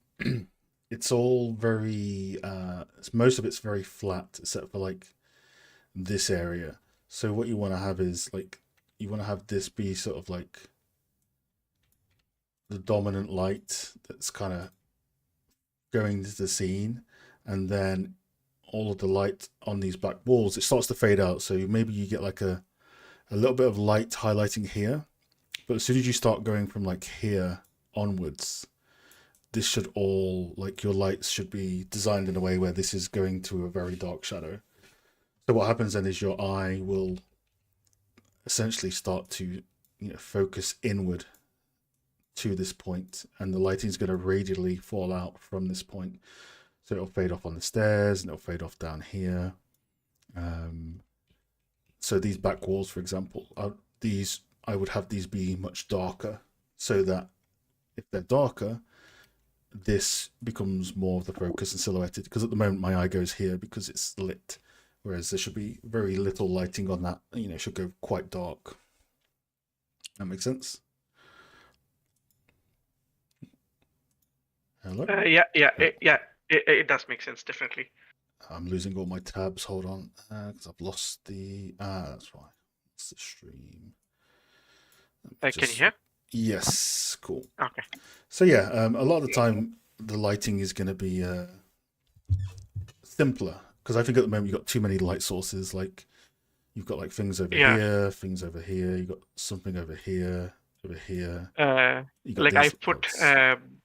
it's all very most of it's very flat except for like this area. So what you want to have is like you want to have this be sort of like the dominant light that's kind of going to the scene, and then all of the light on these black walls, it starts to fade out. So maybe you get like a little bit of light highlighting here, but as soon as you start going from like here onwards, this should all, like your lights should be designed in a way where this is going to a very dark shadow. So what happens then is your eye will essentially start to focus inward to this point, and the lighting is going to radially fall out from this point. So it'll fade off on the stairs and it'll fade off down here. So these back walls, for example, I would have these be much darker, so that if they're darker, this becomes more of the focus and silhouetted, because at the moment my eye goes here because it's lit, whereas there should be very little lighting on that. It should go quite dark. That makes sense? Hello? It does make sense, definitely. I'm losing all my tabs. Hold on, because I've lost the. That's why. It's the stream. Can you hear? Yes, cool. Okay. So yeah, a lot of the time the lighting is going to be simpler, because I think at the moment you've got too many light sources. Like you've got like things over here, things over here. You've got something over here, over here. Like I put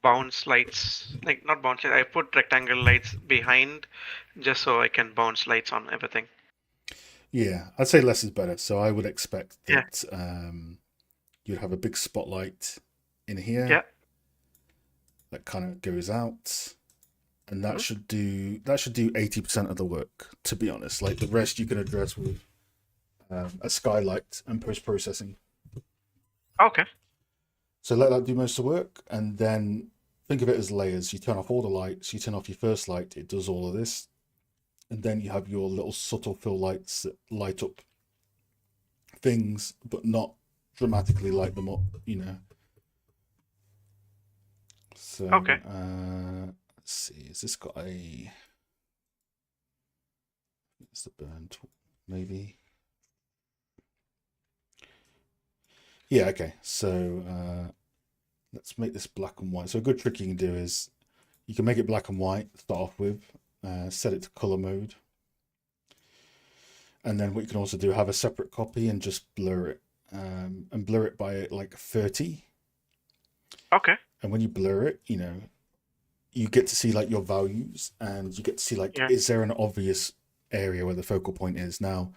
bounce lights, like not bounce lights. I put rectangle lights behind, just so I can bounce lights on everything. Yeah, I'd say less is better. So I would expect that you'd have a big spotlight in here. Yeah. That kind of goes out, and that should do 80% of the work. To be honest, like the rest you can address with a skylight and post-processing. Okay. So let that do most of the work, and then think of it as layers. You turn off all the lights. You turn off your first light. It does all of this. And then you have your little subtle fill lights that light up things, but not dramatically light them up, So, okay. Let's see. Has this got a... It's the burn tool, maybe. Yeah, okay. So, let's make this black and white. So a good trick you can do is you can make it black and white, start off with. Set it to color mode, and then what you can also do, have a separate copy and just blur it, and blur it by like 30. Okay. And when you blur it, you get to see like your values, and you get to see like, is there an obvious area where the focal point is? Now,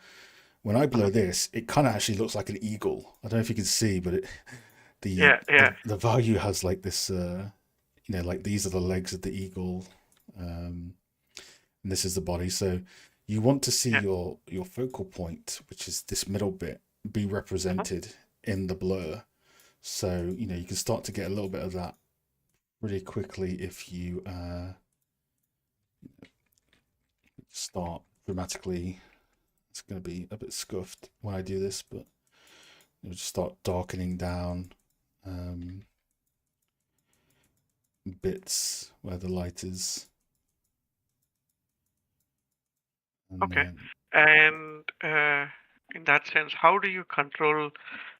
when I blur this, it kind of actually looks like an eagle. I don't know if you can see, but the value has like this, like these are the legs of the eagle. And this is the body. So you want to see your focal point, which is this middle bit, be represented in the blur. So, you can start to get a little bit of that really quickly if you start dramatically. It's going to be a bit scuffed when I do this, but just start darkening down bits where the light is. Okay. And in that sense, how do you control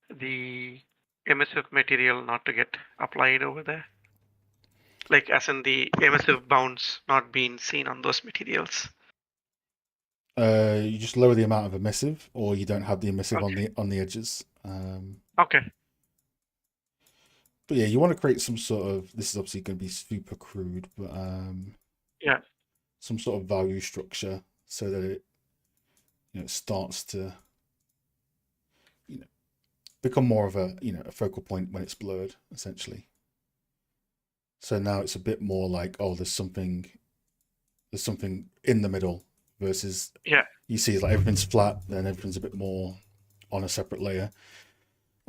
the emissive material not to get applied over there? Like as in the emissive bounce not being seen on those materials? You just lower the amount of emissive, or you don't have the emissive on the edges. Okay. But yeah, you want to create some sort of, this is obviously going to be super crude, but some sort of value structure so that it it starts to become more of a a focal point when it's blurred, essentially. So now it's a bit more like, oh, there's something in the middle, versus you see like everything's flat, then everything's a bit more on a separate layer.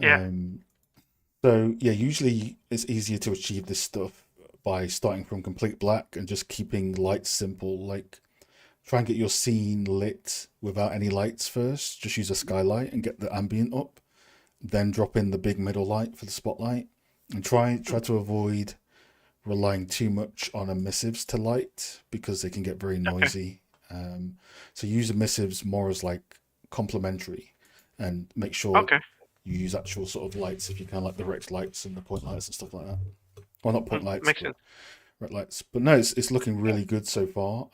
So yeah, usually it's easier to achieve this stuff by starting from complete black and just keeping lights simple. Like try and get your scene lit without any lights first. Just use a skylight and get the ambient up, then drop in the big middle light for the spotlight, and try to avoid relying too much on emissives to light, because they can get very noisy. So use emissives more as like complementary, and make sure you use actual sort of lights if you can, like the rect lights and the point lights and stuff like that. Well, not point lights, but rect lights. But no, it's looking really good so far.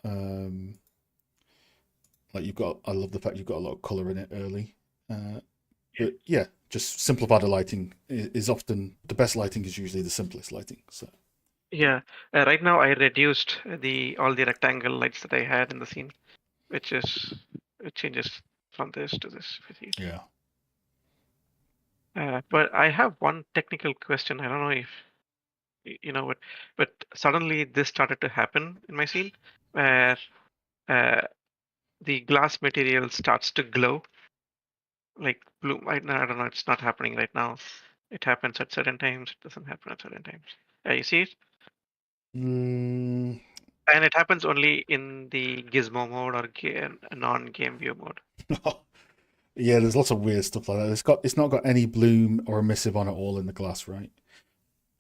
Like I love the fact you've got a lot of color in it early. But yeah, just simplify the lighting is often the best lighting, is usually the simplest lighting. So right now I reduced all the rectangle lights that I had in the scene, which changes from this to this with you. Yeah. But I have one technical question. I don't know if you know what, but suddenly this started to happen in my scene where the glass material starts to glow like blue. I don't know. It's not happening right now. It happens at certain times. It doesn't happen at certain times. You see it? Mm, And it happens only in the gizmo mode or non-game view mode. yeah, there's lots of weird stuff like that. It's not got any bloom or emissive on it all in the glass, right?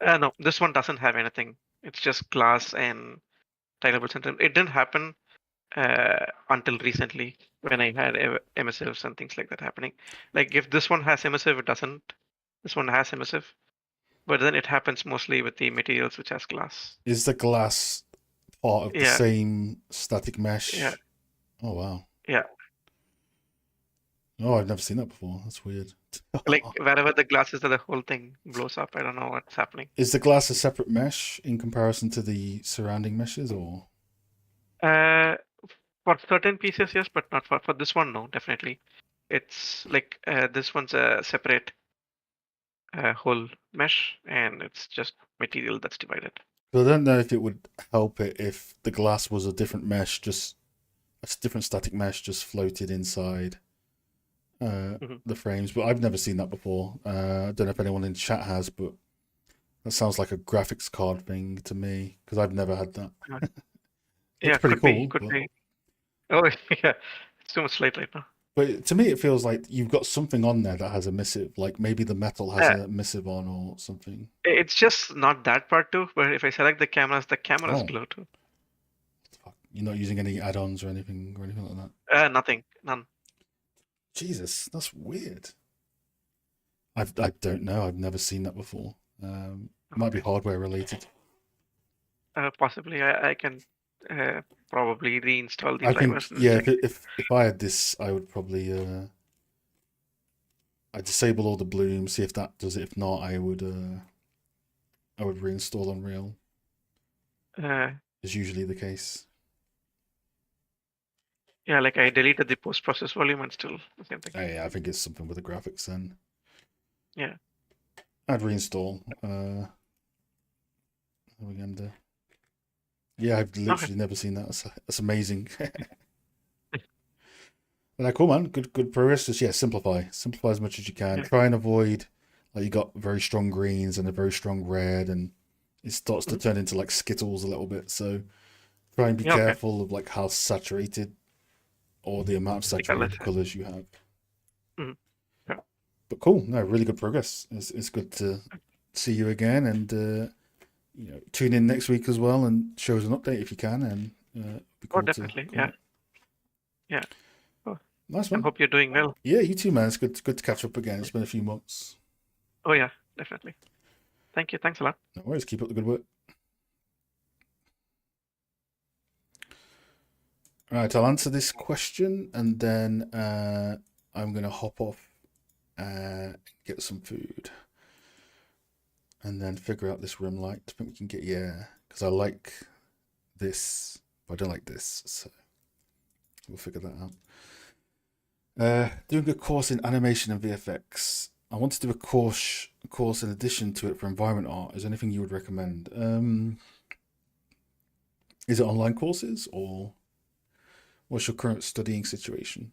No, this one doesn't have anything. It's just glass and tileable center. It didn't happen until recently when I had emissives and things like that happening. Like if this one has emissive, it doesn't. This one has emissive, but then it happens mostly with the materials which has glass. Is the glass part of the Yeah, same static mesh? yeah, Oh wow. yeah. Oh, I've never seen that before. That's weird. Like wherever the glass is, the whole thing blows up. I don't know what's happening. Is the glass a separate mesh in comparison to the surrounding meshes, or? Uh, for certain pieces, yes, but not for this one. No, definitely. It's like this one's a separate whole mesh, and it's just material that's divided. So I don't know if it would help it if the glass was a different mesh, just a different static mesh, just floated inside the frames. But I've never seen that before. I don't know if anyone in chat has, but that sounds like a graphics card thing to me because I've never had that. Yeah, It's pretty could cool. be, could but, be. Oh yeah, it's too much light right now. but to me, it feels like you've got something on there that has a missive. Like maybe the metal has a missive on or something. It's just not that part too. But if I select the cameras Oh. glow too. You're not using any add-ons or anything like that. Nothing, none. Jesus, that's weird. I don't know. I've never seen that before. Might be hardware related. Possibly, I can probably reinstall the I drivers. think yeah. If I had this, I would probably I disable all the bloom, see if that does it. If not, I would reinstall Unreal. Is usually the case. Yeah, like I deleted the post-process volume and still the same thing. Yeah, I think it's something with the graphics then. Yeah. I'd reinstall. Yeah, I've literally never seen that. That's amazing. But cool, man. Good progress. Just simplify as much as you can. Yeah. Try and avoid like you got very strong greens and a very strong red, and it starts to turn into like Skittles a little bit. So try and be careful of like how saturated or the amount of saturated colors you have. Yeah. But cool, no, really good progress. It's good to see you again, and tune in next week as well and show us an update if you can. And be cool definitely, yeah. Oh, nice one. I hope you're doing well. Yeah, you too, man. It's good to catch up again. It's been a few months. Oh yeah, definitely. Thank you. Thanks a lot. No worries. Keep up the good work. All right, I'll answer this question and then I'm going to hop off and get some food and then figure out this rim light. I think we can get, because I like this, but I don't like this, so we'll figure that out. Doing a course in animation and VFX. I want to do a course in addition to it for environment art. Is there anything you would recommend? Is it online courses or what's your current studying situation?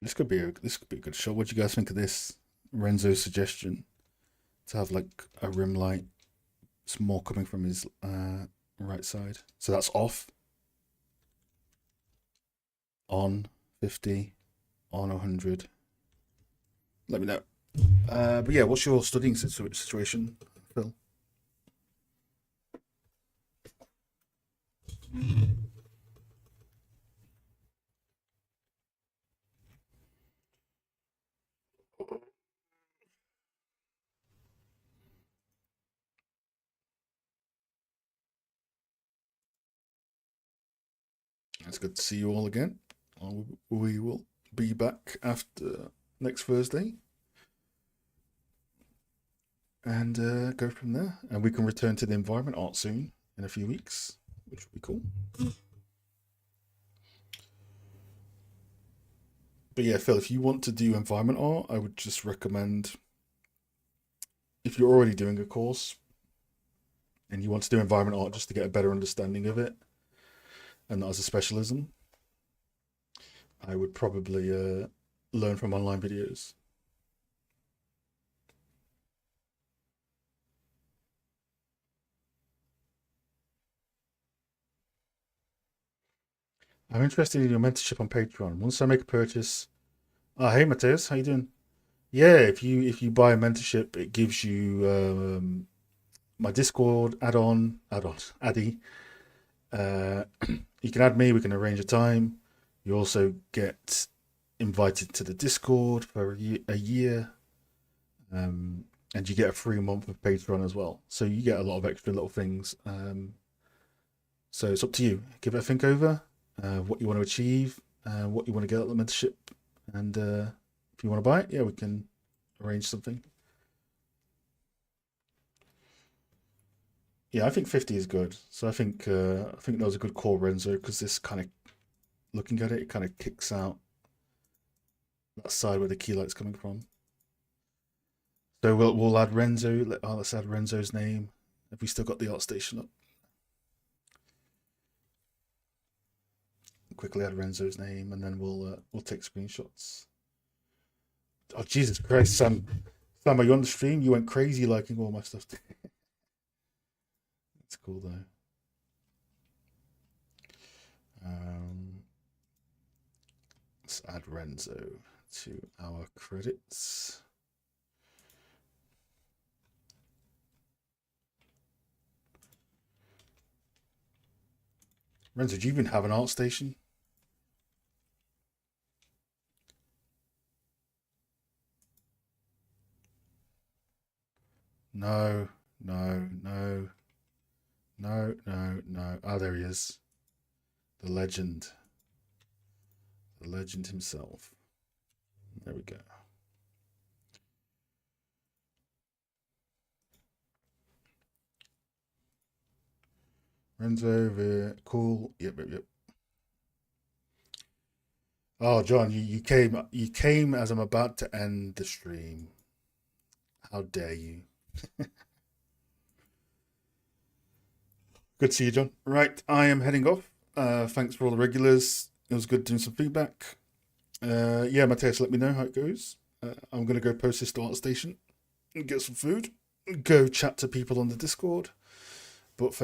This could be a good show. What do you guys think of this? Renzo's suggestion to have like a rim light. It's more coming from his right side. So that's off. On 50. On 100. Let me know. But yeah, what's your studying situation, Phil? It's good to see you all again. We will be back after next Thursday and go from there. And we can return to the environment art soon in a few weeks, which will be cool. But yeah, Phil, if you want to do environment art, I would just recommend, if you're already doing a course and you want to do environment art just to get a better understanding of it and not as a specialism, I would probably learn from online videos. I'm interested in your mentorship on Patreon. Once I make a purchase, hey Mateus, how you doing? Yeah, if you buy a mentorship, it gives you my Discord addy. You can add me. We can arrange a time. You also get invited to the Discord for a year, and you get a free month of Patreon as well. So you get a lot of extra little things. So it's up to you. Give it a think over. What you want to achieve, what you want to get at the mentorship, and if you want to buy it, yeah, we can arrange something. Yeah, I think 50 is good. So I think that was a good call, Renzo, because this kind of, looking at it, it kind of kicks out that side where the key light's coming from. So we'll add Renzo. Let's add Renzo's name. Have we still got the art station up? Quickly add Renzo's name, and then we'll take screenshots. Oh Jesus Christ, Sam, are you on the stream? You went crazy liking all my stuff. That's cool though. Let's add Renzo to our credits. Renzo, do you even have an art station? No. Ah, there he is. The legend. The legend himself. There we go. Renzo, cool. Yep. Oh, John, you came as I'm about to end the stream. How dare you? Good to see you, John. Right, I am heading off. Thanks for all the regulars. It was good doing some feedback. Yeah, Mateus, let me know how it goes. I'm going to go post this to Art Station and get some food. Go chat to people on the Discord. But for now,